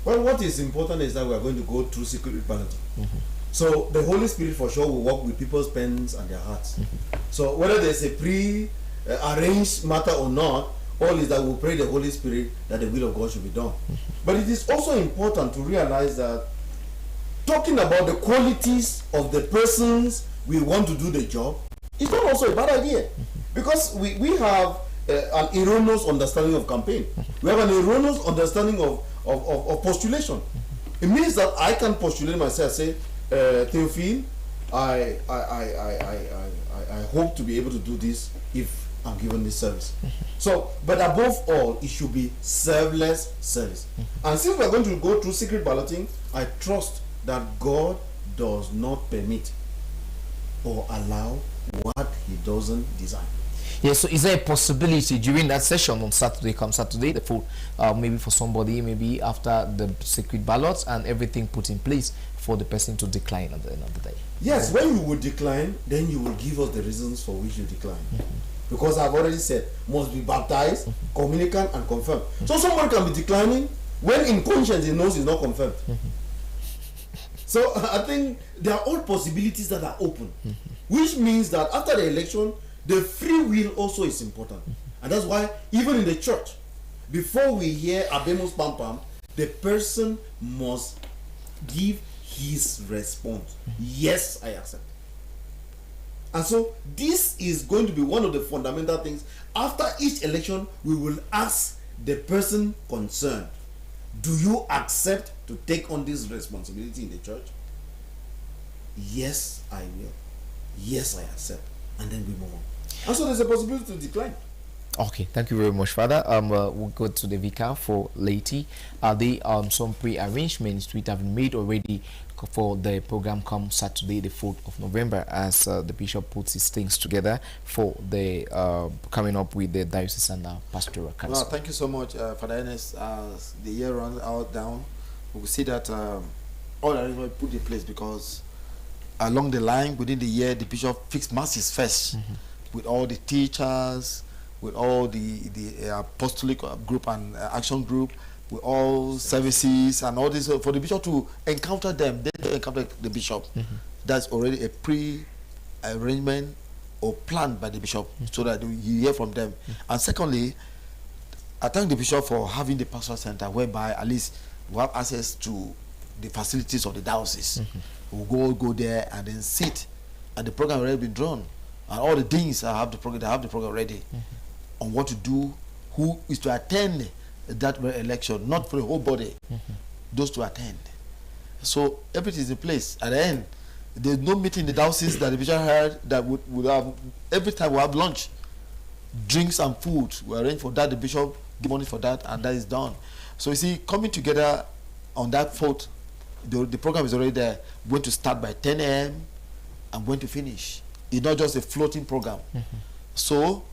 Well, what is important is that we are going to go through secret balloting. So the Holy Spirit for sure will work with people's pens and their hearts. So whether there's a pre-arranged matter or not, all is that we'll pray the Holy Spirit that the will of God should be done. But it is also important to realize that talking about the qualities of the persons we want to do the job is not also a bad idea. Because we have an erroneous understanding of campaign. We have an erroneous understanding of postulation. It means that I can postulate myself, say, Theophile, I hope to be able to do this if I'm given this service. So, but above all, it should be selfless service. And since we're going to go through secret balloting, I trust that God does not permit or allow what he doesn't design. Yes, so is there a possibility during that session on Saturday, the full, maybe for somebody, maybe after the secret ballots and everything put in place for the person to decline at the end of the day? Yes, when you would decline, then you will give us the reasons for which you decline. Because I've already said, must be baptized, communicant, and confirmed. So someone can be declining when in conscience he knows he's not confirmed. So I think there are all possibilities that are open, which means that after the election, the free will also is important. And that's why even in the church, before we hear Abemus Pam Pam, the person must give his response. Yes, I accept. And so this is going to be one of the fundamental things. After each election, we will ask the person concerned, do you accept to take on this responsibility in the church? Yes, I will. Yes, I accept. And then we move on. And so there's a possibility to decline. Okay, thank you very much, Father. We'll go to the vicar for laity. Are there some pre-arrangements which have been made already for the program come Saturday, the 4th of November, as the bishop puts his things together for the coming up with the diocesan pastoral council? Well, thank you so much, Father Ernest. As the year runs out down, we will see that all arrangements put in place, because along the line within the year, the bishop fixed masses first with all the teachers, with all the apostolic group and action group, with all services and all this, for the bishop to encounter them, then to encounter the bishop. That's already a pre-arrangement or planned by the bishop, so that you hear from them. And secondly, I thank the bishop for having the pastoral center, whereby at least we have access to the facilities of the diocese. We'll go there and then sit, and the program already been drawn, and all the things I have the program ready on what to do, who is to attend that election, not for the whole body, those to attend. So everything is in place. At the end, there's no meeting in the diocese that the bishop heard that would have, every time we have lunch, drinks and food, we arrange for that, the bishop give money for that, and that is done. So you see, coming together on that 4th, the program is already there, going to start by 10 a.m. and going to finish. It's not just a floating program. So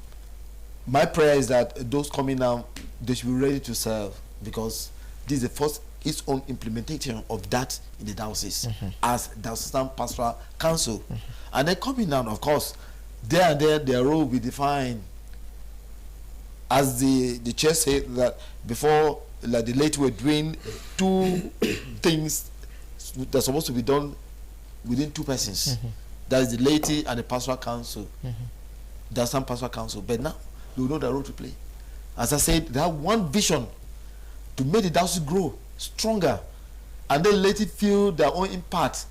my prayer is that those coming now, they should be ready to serve, because this is the first its own implementation of that in the diocese as diocesan pastoral council. And then coming down, of course, there and there their role will be defined. As the church said that before, like the late were doing two things that's supposed to be done within two persons. That is the laity and the pastoral council. That's some pastoral council. But now they know the role to play. As I said, they have one vision to make the diocese grow stronger, and then laity feel their own impact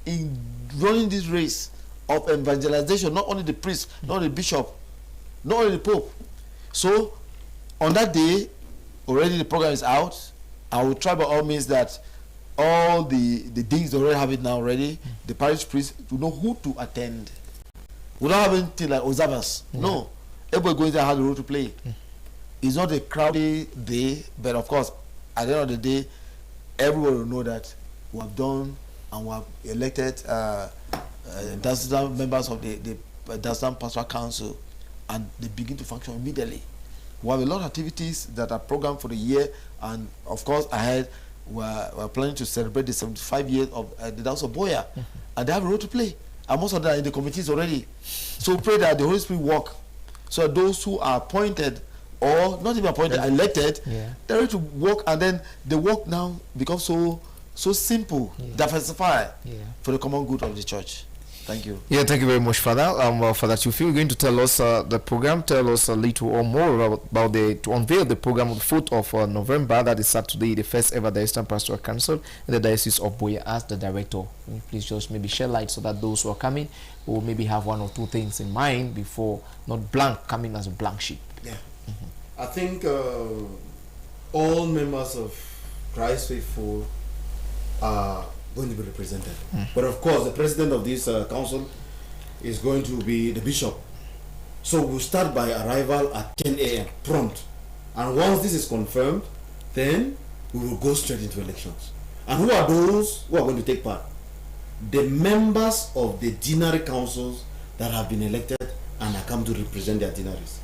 in running this race of evangelization. Not only the priest, not only the bishop, not only the pope. So on that day, already the program is out. I will try by all means that all the things they already have it now already. The parish priest to know who to attend. We don't have anything like observers. No, everybody going there has a role to play. It's not a crowded day, but of course, at the end of the day, everyone will know that we have done and we have elected members of the Diocesan Pastoral Council, and they begin to function immediately. We have a lot of activities that are programmed for the year, and of course, ahead, we're planning to celebrate the 75 years of the Diocesan of Boya, and they have a role to play. And most of them are in the committees already. So pray that the Holy Spirit work, so those who are appointed or not even appointed, elected, they're ready to work, and then the work now becomes so simple, diversify for the common good of the church. Thank you. Yeah, thank you very much, Father. Father Chufi, you're going to tell us the program, tell us a little or more about to unveil the program on the 4th of November, that is Saturday, the first ever Diocesan Pastoral Council in the Diocese of Boya as the director. Please just maybe share light so that those who are coming will maybe have one or two things in mind before not blank coming as a blank sheet. Yeah. I think all members of Christ Faithful are going to be represented. But of course, the president of this council is going to be the bishop. So we'll start by arrival at 10 a.m. prompt. And once this is confirmed, then we will go straight into elections. And who are those who are going to take part? The members of the deanery councils that have been elected and are come to represent their deaneries.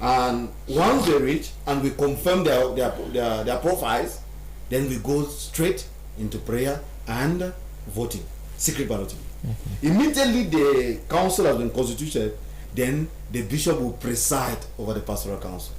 And once they reach and we confirm their profiles, then we go straight into prayer and voting, secret balloting. Immediately the council has been constituted, then the bishop will preside over the pastoral council.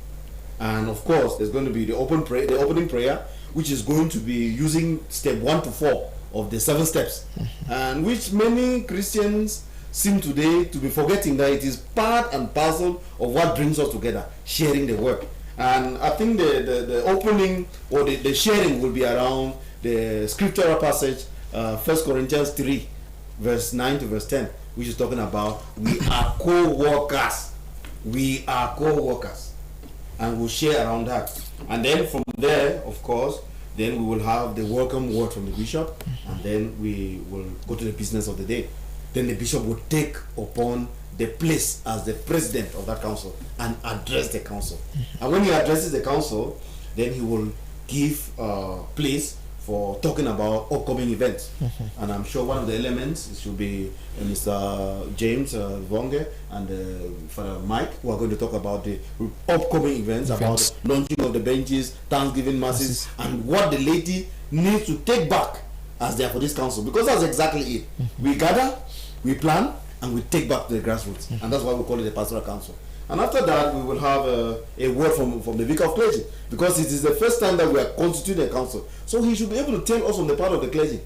And of course, there's going to be the opening prayer, which is going to be using step 1 to 4 of the 7 steps, and which many Christians seem today to be forgetting that it is part and parcel of what brings us together, sharing the work. And I think the opening or the sharing will be around the scriptural passage, 1 Corinthians 3, verse 9 to verse 10, which is talking about we are co-workers. We are co-workers. And we'll share around that. And then from there, of course, then we will have the welcome word from the bishop, and then we will go to the business of the day. Then the bishop will take upon the place as the president of that council and address the council. And when he addresses the council, then he will give place for talking about upcoming events. And I'm sure one of the elements should be Mr. James Vonge and Father Mike, who are going to talk about the upcoming events, about the launching of the benches, Thanksgiving masses, and what the laity needs to take back as they are for this council. Because that's exactly it. We gather, we plan, and we take back to the grassroots. And that's why we call it the pastoral council. And after that, we will have a word from the vicar of clergy, because it is the first time that we are constituting a council. So he should be able to tell us on the part of the clergy,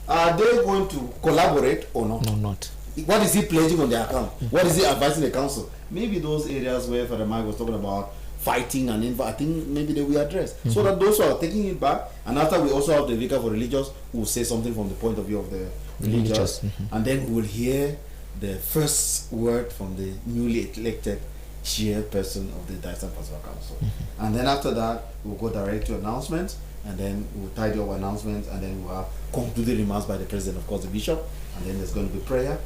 are they going to collaborate or not? No, not. What is he pledging on their account? What is he advising the council? Maybe those areas where Father Mike was talking about fighting and I think maybe they will address. So that those who are taking it back, and after we also have the vicar for religious who will say something from the point of view of the religious. And then we will hear the first word from the newly elected chairperson of the Diocesan Pastoral Council. And then after that, we'll go direct to announcements, and then we'll tidy up announcements, and then we'll have concluding remarks by the president, of course, the bishop, and then there's going to be prayer,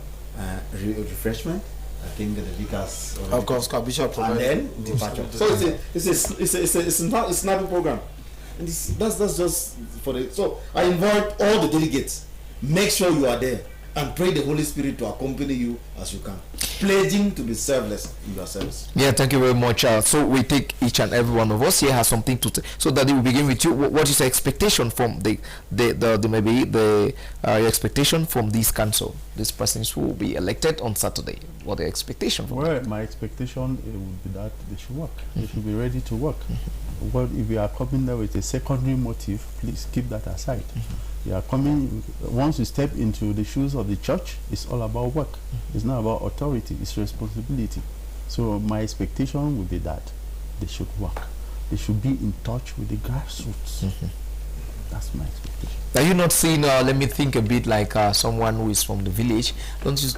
refreshment. I think the vicars, of course, bishop, and then departure. So it's a snappy program, and that's just for the. So I invite all the delegates. Make sure you are there. and pray the Holy Spirit to accompany you as you can, pledging to be selfless in your service. Yeah, thank you very much. So we take each and every one of us here has something to say. So that we begin with you. What is the expectation from the maybe the your expectation from this council, these persons who will be elected on Saturday? What the expectation from them? My expectation would be that they should work. They should be ready to work. Well, if you are coming there with a secondary motive, please keep that aside. You are coming, once you step into the shoes of the church, it's all about work. It's not about authority, it's responsibility. So my expectation would be that they should work. They should be in touch with the grassroots. That's my expectation. Are you not seeing, let me think a bit like someone who is from the village? Don't you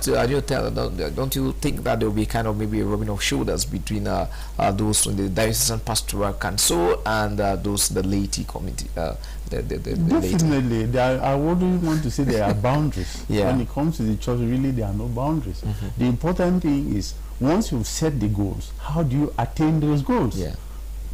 think that there will be kind of maybe a rubbing of shoulders between those in the diocesan pastoral council and the laity committee? Definitely. I wouldn't want to say there are boundaries. When it comes to the church, really there are no boundaries. The important thing is, once you've set the goals, how do you attain those goals?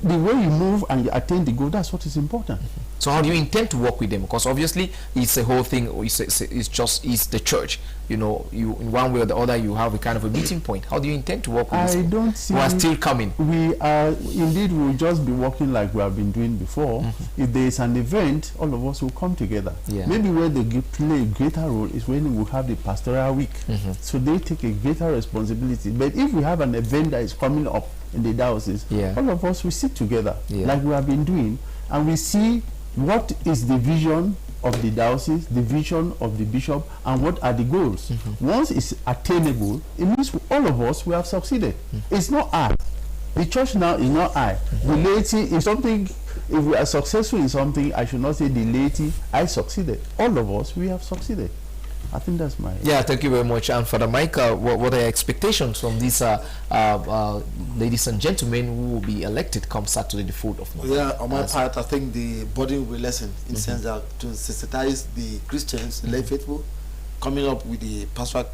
The way you move and you attain the goal, that's what is important. So how do you intend to work with them? Because obviously it's a whole thing. It's the church. You know, you in one way or the other you have a kind of a meeting point. How do you intend to work with I don't see. Who are still coming? We are indeed. We'll just be working like we have been doing before. If there is an event, all of us will come together. Maybe where they play a greater role is when we have the pastoral week. So they take a greater responsibility. But if we have an event that is coming up in the diocese, all of us will sit together like we have been doing, and we see what is the vision of the diocese, the vision of the bishop, and what are the goals. Once it's attainable, it means all of us will have succeeded. It's not I. The church now is not I. The laity is something. If we are successful in something, I should not say the laity, I succeeded. All of us, we have succeeded. I think that's my... Thank you very much. And Father Mike, what are your expectations from these ladies and gentlemen who will be elected come Saturday the 4th of November? On my part, I think the body will be lessened in the sense that to sensitize the Christians, the lay faithful, coming up with the pastoral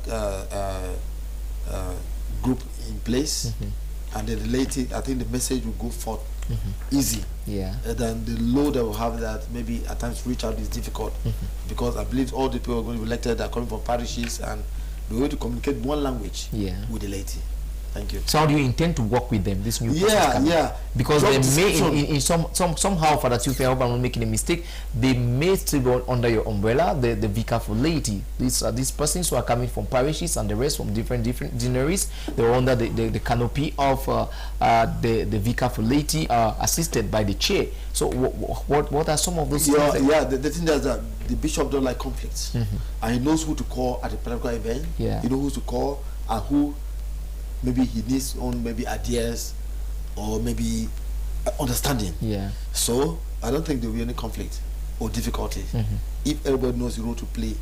group in place, and then the laity, I think the message will go forth easy. And then the load that will have that maybe at times reach out is difficult, because I believe all the people who are going to be elected are coming from parishes and they're going to communicate one language with the laity. Thank you. So how do you intend to work with them, this new person? Because they may, in somehow, Father Tufi, I hope I'm not making a mistake, they may still go under your umbrella, the vicar for laity. These persons who are coming from parishes and the rest from different deaneries, they're under the canopy of the vicar for laity, assisted by the chair. So what are some of those things? The thing is that the bishop don't like conflicts, and he knows who to call at the political event. He knows who to call and who maybe he needs on maybe ideas or maybe understanding. So I don't think there will be any conflict or difficulty. If everybody knows the role to play,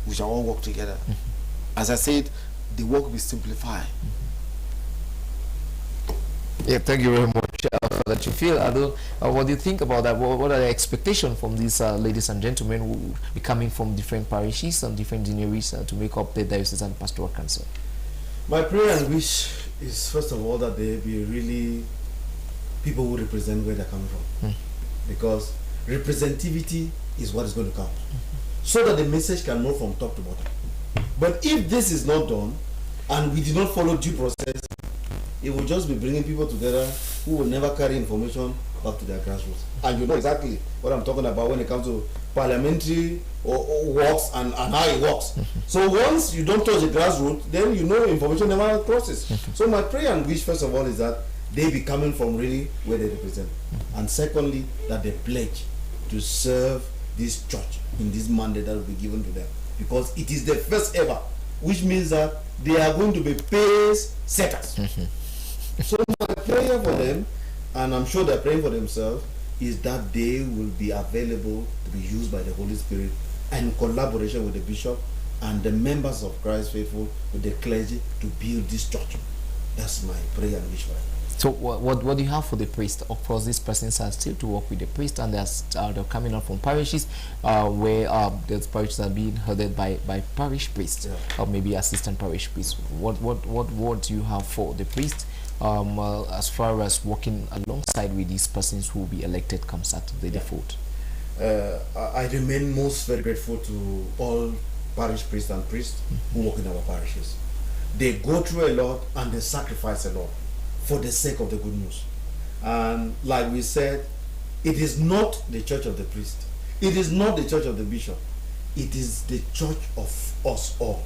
we shall all work together. As I said, the work will be simplified. Thank you very much that you feel. What do you think about that? What are the expectations from these ladies and gentlemen who will be coming from different parishes and different deaneries to make up the diocesan pastoral council? My prayer and wish is, first of all, that they be really people who represent where they're coming from. Because representativity is what is going to count. So that the message can move from top to bottom. But if this is not done, and we did not follow due process, it will just be bringing people together who will never carry information back to their grassroots. And you know exactly what I'm talking about when it comes to parliamentary or works and how it works. So once you don't touch the grassroots, then you know information never crosses. So my prayer and wish, first of all, is that they be coming from really where they represent. And secondly, that they pledge to serve this church in this mandate that will be given to them. Because it is the first ever, which means that they are going to be pace setters. So my prayer for them, and I'm sure they're praying for themselves, is that they will be available to be used by the Holy Spirit and in collaboration with the bishop and the members of Christ Faithful, with the clergy, to build this church. That's my prayer and wish for them. So what do you have for the priest? Of course, these persons are still to work with the priest, and they're coming out from parishes where the parishes are being headed by parish priests or maybe assistant parish priests. What do you have for the priest as far as working alongside with these persons who will be elected come Saturday the 4th? I remain very grateful to all parish priests and priests who work in our parishes. They go through a lot and they sacrifice a lot for the sake of the good news. And like we said, it is not the church of the priest. It is not the church of the bishop. It is the church of us all.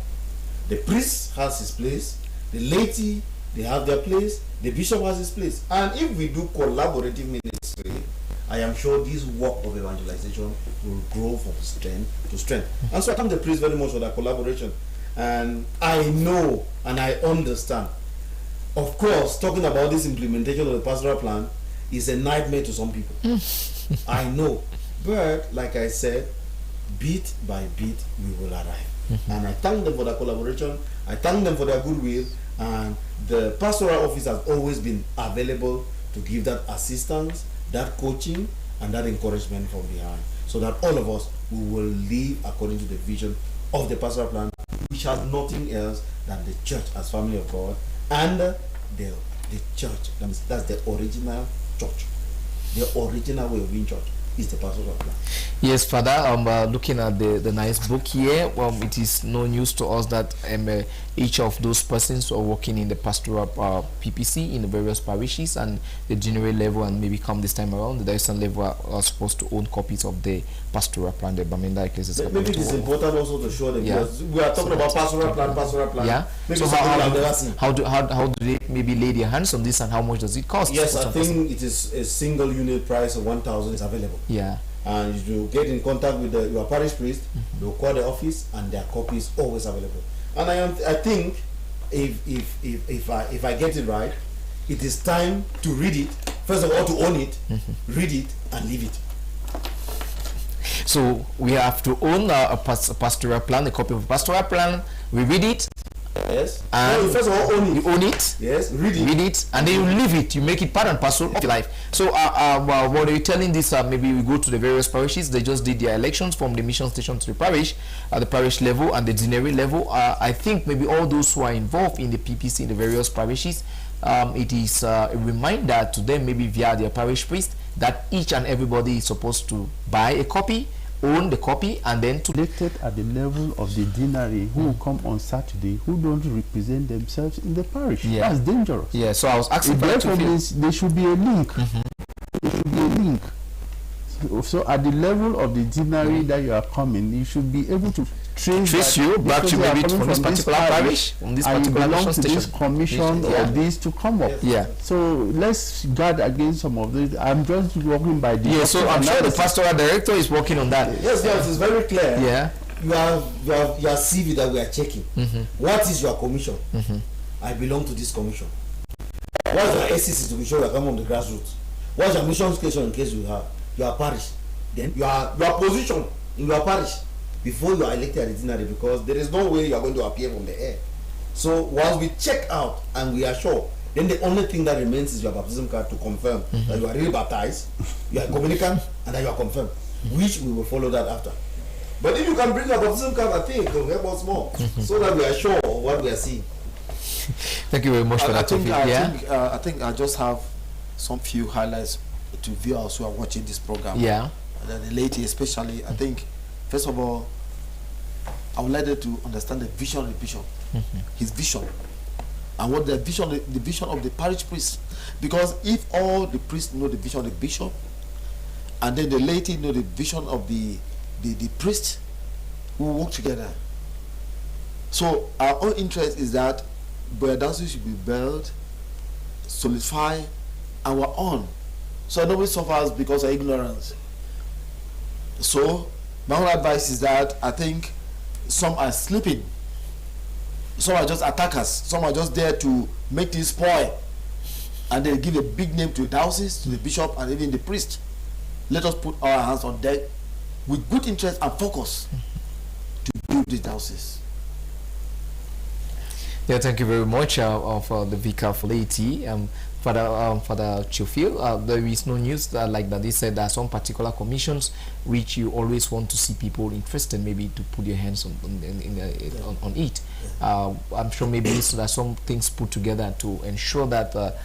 The priest has his place, the laity, they have their place, the bishop has his place. And if we do collaborative ministry, I am sure this work of evangelization will grow from strength to strength. And so I thank the priest very much for that collaboration. And I know and I understand. Of course, talking about this implementation of the pastoral plan is a nightmare to some people. I know. But like I said, bit by bit we will arrive. And I thank them for their collaboration. I thank them for their goodwill. And the pastoral office has always been available to give that assistance, that coaching, and that encouragement from behind, so that all of us we will live according to the vision of the pastoral plan, which has nothing else than the church as family of God and the church. That's the original church. The original way of being church is the pastoral plan. Yes, Father, looking at the nice book here, it is no news to us that each of those persons who are working in the pastoral PPC in the various parishes and the general level, and maybe come this time around, the diocese level, are supposed to own copies of the pastoral plan, the Bamenda Ecclesiastic. Maybe it is important also to show them, because we are talking So about pastoral plan. Yeah. Maybe So how do they maybe lay their hands on this, and how much does it cost? Yes, I think it is a single unit price of 1,000 is available. Yeah. And you get in contact with your parish priest, they'll call the office, and their copy is always available. And I think if I get it right, it is time to read it. First of all, to own it, read it, and leave it. So we have to own a pastoral plan, a copy of a pastoral plan. We read it. Yes. And no, first of all, own it. You own it. Yes. Read it. And then you leave it. You make it part and parcel of your life. So what are you telling this? Maybe we go to the various parishes. They just did their elections from the mission station to the parish, at the parish level and the deanery level. I think maybe all those who are involved in the PPC in the various parishes, it is a reminder to them, maybe via their parish priest, that each and everybody is supposed to buy a copy, own the copy, and then to Elected at the level of the deanery who will come on Saturday, who don't represent themselves in the parish. Yeah. That's dangerous. Yeah, so I was asking for Therefore, there should be a link. There should be a link. So at the level of the deanery that you are coming, you should be able to trace you back to maybe from this particular parish, from this particular mission station, this commission or this to come up. Yeah. So let's guard against some of this. I'm just walking by the. Yeah. So I'm sure the pastoral director is working on that. Yes, it's very clear. Yeah. You have your CV that we are checking. What is your commission? I belong to this commission. What's your SCC to be sure you are coming from the grassroots? What's your mission station in case you have your parish? Then your position in your parish before you are elected at the deanery, because there is no way you are going to appear from the air. So once we check out and we are sure, then the only thing that remains is your baptism card to confirm that you are really baptized, you are a communicant, and that you are confirmed, which we will follow that after. But if you can bring your baptism card, I think it will help us more, so that we are sure of what we are seeing. Thank you very much for that. I think I just have some few highlights to viewers who are watching this program. Yeah. The lady especially, I think, first of all, I would like them to understand the vision of the bishop, his vision, and what the vision of the parish priest. Because if all the priests know the vision of the bishop, and then the laity know the vision of the priest, we will work together. So our own interest is that Boyadansu should be built, solidify, and we're on. So nobody suffers because of ignorance. So my own advice is that I think some are sleeping, some are just attackers, some are just there to make this spoil, and they give a big name to the diocese, to the bishop, and even the priest. Let us put our hands on deck with good interest and focus to build the diocese. Yeah, thank you very much for the Vicar for laity. Father Chofil, there is no news like that. They said there are some particular commissions which you always want to see people interested, maybe to put your hands on it. I'm sure maybe there are some things put together to ensure that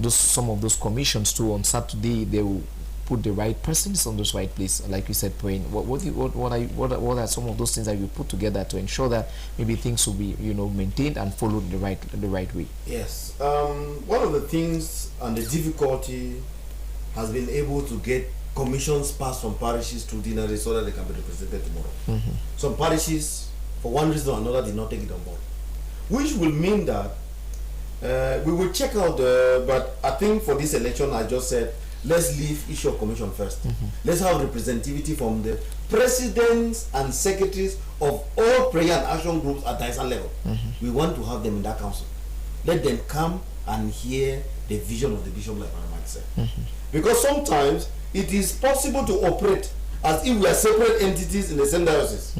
some of those commissions too on Saturday they will put the right persons on those right place, like you said, praying? What are some of those things that you put together to ensure that maybe things will be, you know, maintained and followed the right way? Yes. One of the things and the difficulty has been able to get commissions passed from parishes to deaneries so that they can be represented tomorrow. Some parishes, for one reason or another, did not take it on board, which will mean that we will check out but I think for this election, I just said, let's leave issue of commission first. Let's have representativity from the presidents and secretaries of all prayer and action groups at national level. We want to have them in that council. Let them come and hear the vision of the bishop, like Mike said. Because sometimes it is possible to operate as if we are separate entities in the same diocese,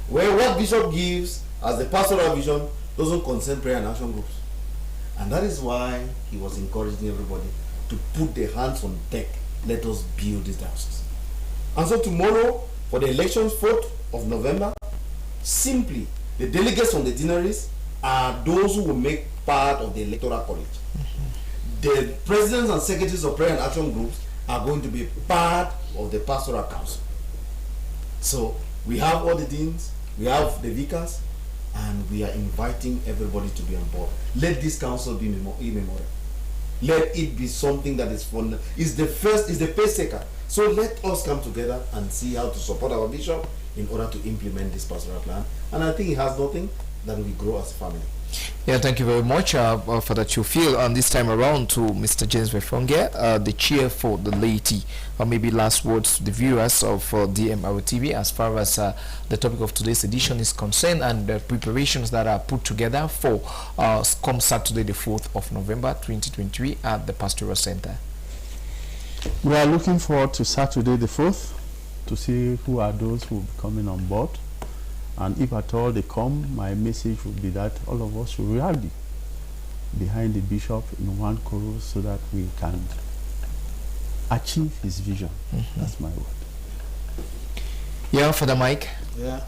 where what bishop gives as the pastoral vision doesn't concern prayer and action groups. And that is why he was encouraging everybody to put their hands on deck. Let us build this diocese. And so tomorrow, for the elections, 4th of November, simply the delegates from the deaneries are those who will make part of the electoral college. The presidents and secretaries of prayer and action groups are going to be part of the pastoral council. So we have all the deans, we have the vicars, and we are inviting everybody to be on board. Let this council be immemorial. Let it be something that is fun. Is the pacemaker. So let us come together and see how to support our bishop in order to implement this pastoral plan. And I think it has nothing that we grow as a family. Yeah, thank you very much for that you feel. And this time around to Mr. James Wefonge, the chair for the laity. Or maybe last words to the viewers of DMRTV as far as the topic of today's edition is concerned, and the preparations that are put together for come Saturday the 4th of November 2023 at the Pastoral Center. We are looking forward to Saturday the 4th to see who are those who will be coming on board. And if at all they come, my message would be that all of us should rally behind the bishop in one chorus so that we can achieve his vision. That's my word. Yeah, Father Mike. Yeah.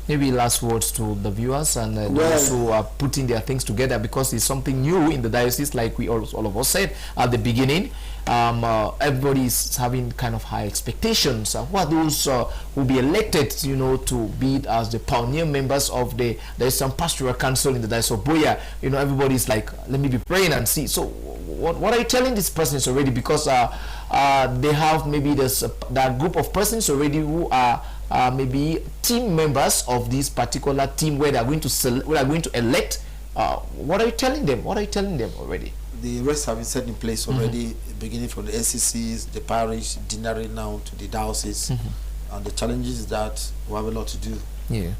Maybe last words to the viewers and those who are putting their things together, because it's something new in the diocese, like we all of us said at the beginning. Everybody is having kind of high expectations. Who are those who will be elected, you know, to be as the pioneer members of there's some pastoral council in the diocese of Boya. You know, everybody's like, let me be praying and see. So what are you telling these persons already? Because they have maybe that group of persons already who are maybe team members of this particular team where they are going to elect. What are you telling them? What are you telling them already? The rest have been set in place already, beginning from the SCCs, the parish, deanery now to the diocese. And the challenges is that we have a lot to do. Yeah.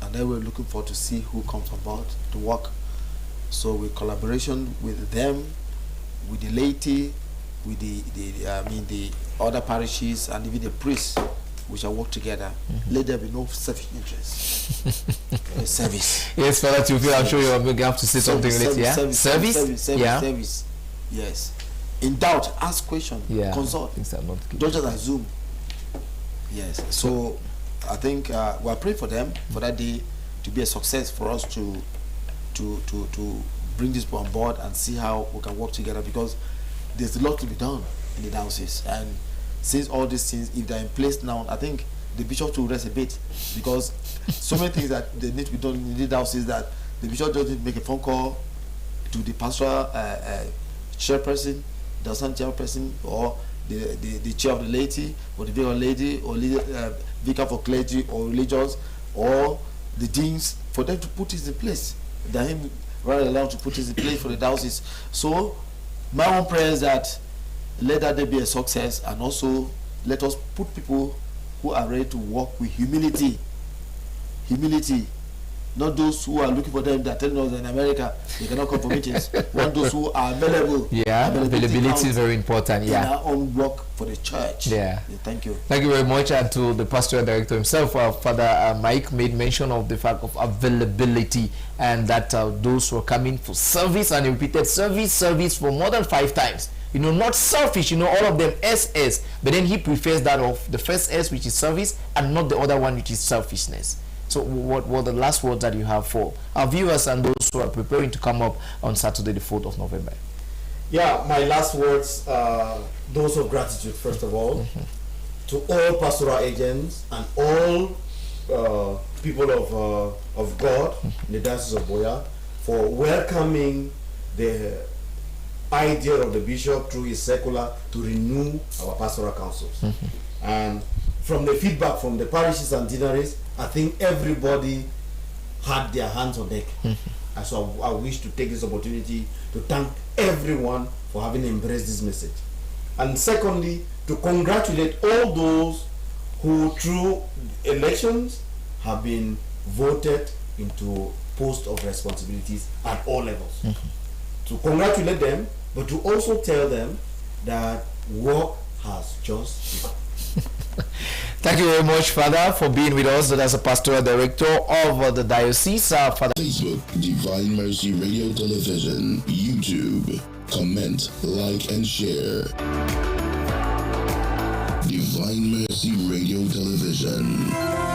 And then we're looking forward to see who comes on board to work. So with collaboration with them, with the laity, with the other parishes, and even the priests, we shall work together. Let there be no selfish interest. Service. Yes, Father Theophile, I'm sure you're going to have to say something related. Yeah. Service. Yes. In doubt, ask questions. Yeah. Consult. Things are not good. Don't just assume. Yes. So I think we are praying for them for that day to be a success, for us to bring this on board and see how we can work together, because there's a lot to be done in the diocese. And since all these things, if they're in place now, I think the bishop will rest a bit, because so many things that they need to be done in the diocese that the bishop just need to make a phone call to the pastoral chairperson, the assistant chairperson, or the chair of the laity, or the vicar lady, or vicar for clergy or religious, or the deans, for them to put this in place. They're him rather allowed to put this in place for the diocese. So my own prayer is that let that day be a success, and also let us put people who are ready to work with humility. Not those who are looking for them that are telling us in America they cannot come for meetings. Want those who are available. Yeah, availability is very important. Yeah, in our own work for the church. Yeah. Thank you. Thank you very much. And to the pastoral director himself, Father Mike made mention of the fact of availability, and that those who are coming for service, and repeated service for more than 5 times. You know, not selfish, you know, all of them SS, but then he prefers that of the first S, which is service, and not the other one, which is selfishness. So what were the last words that you have for our viewers and those who are preparing to come up on Saturday the 4th of November? Yeah, my last words are those of gratitude, first of all, to all pastoral agents and all people of God in the Diocese of Boya for welcoming the idea of the bishop through his circular to renew our pastoral councils. And from the feedback from the parishes and deaneries, I think everybody had their hands on deck. And so I wish to take this opportunity to thank everyone for having embraced this message. And secondly, to congratulate all those who through elections have been voted into posts of responsibilities at all levels. To congratulate them, but to also tell them that work has just begun. Thank you very much, Father, for being with us as a pastoral director of the diocese. Father, Facebook, Divine Mercy Radio Television, YouTube. Comment, like, and share. Divine Mercy Radio Television.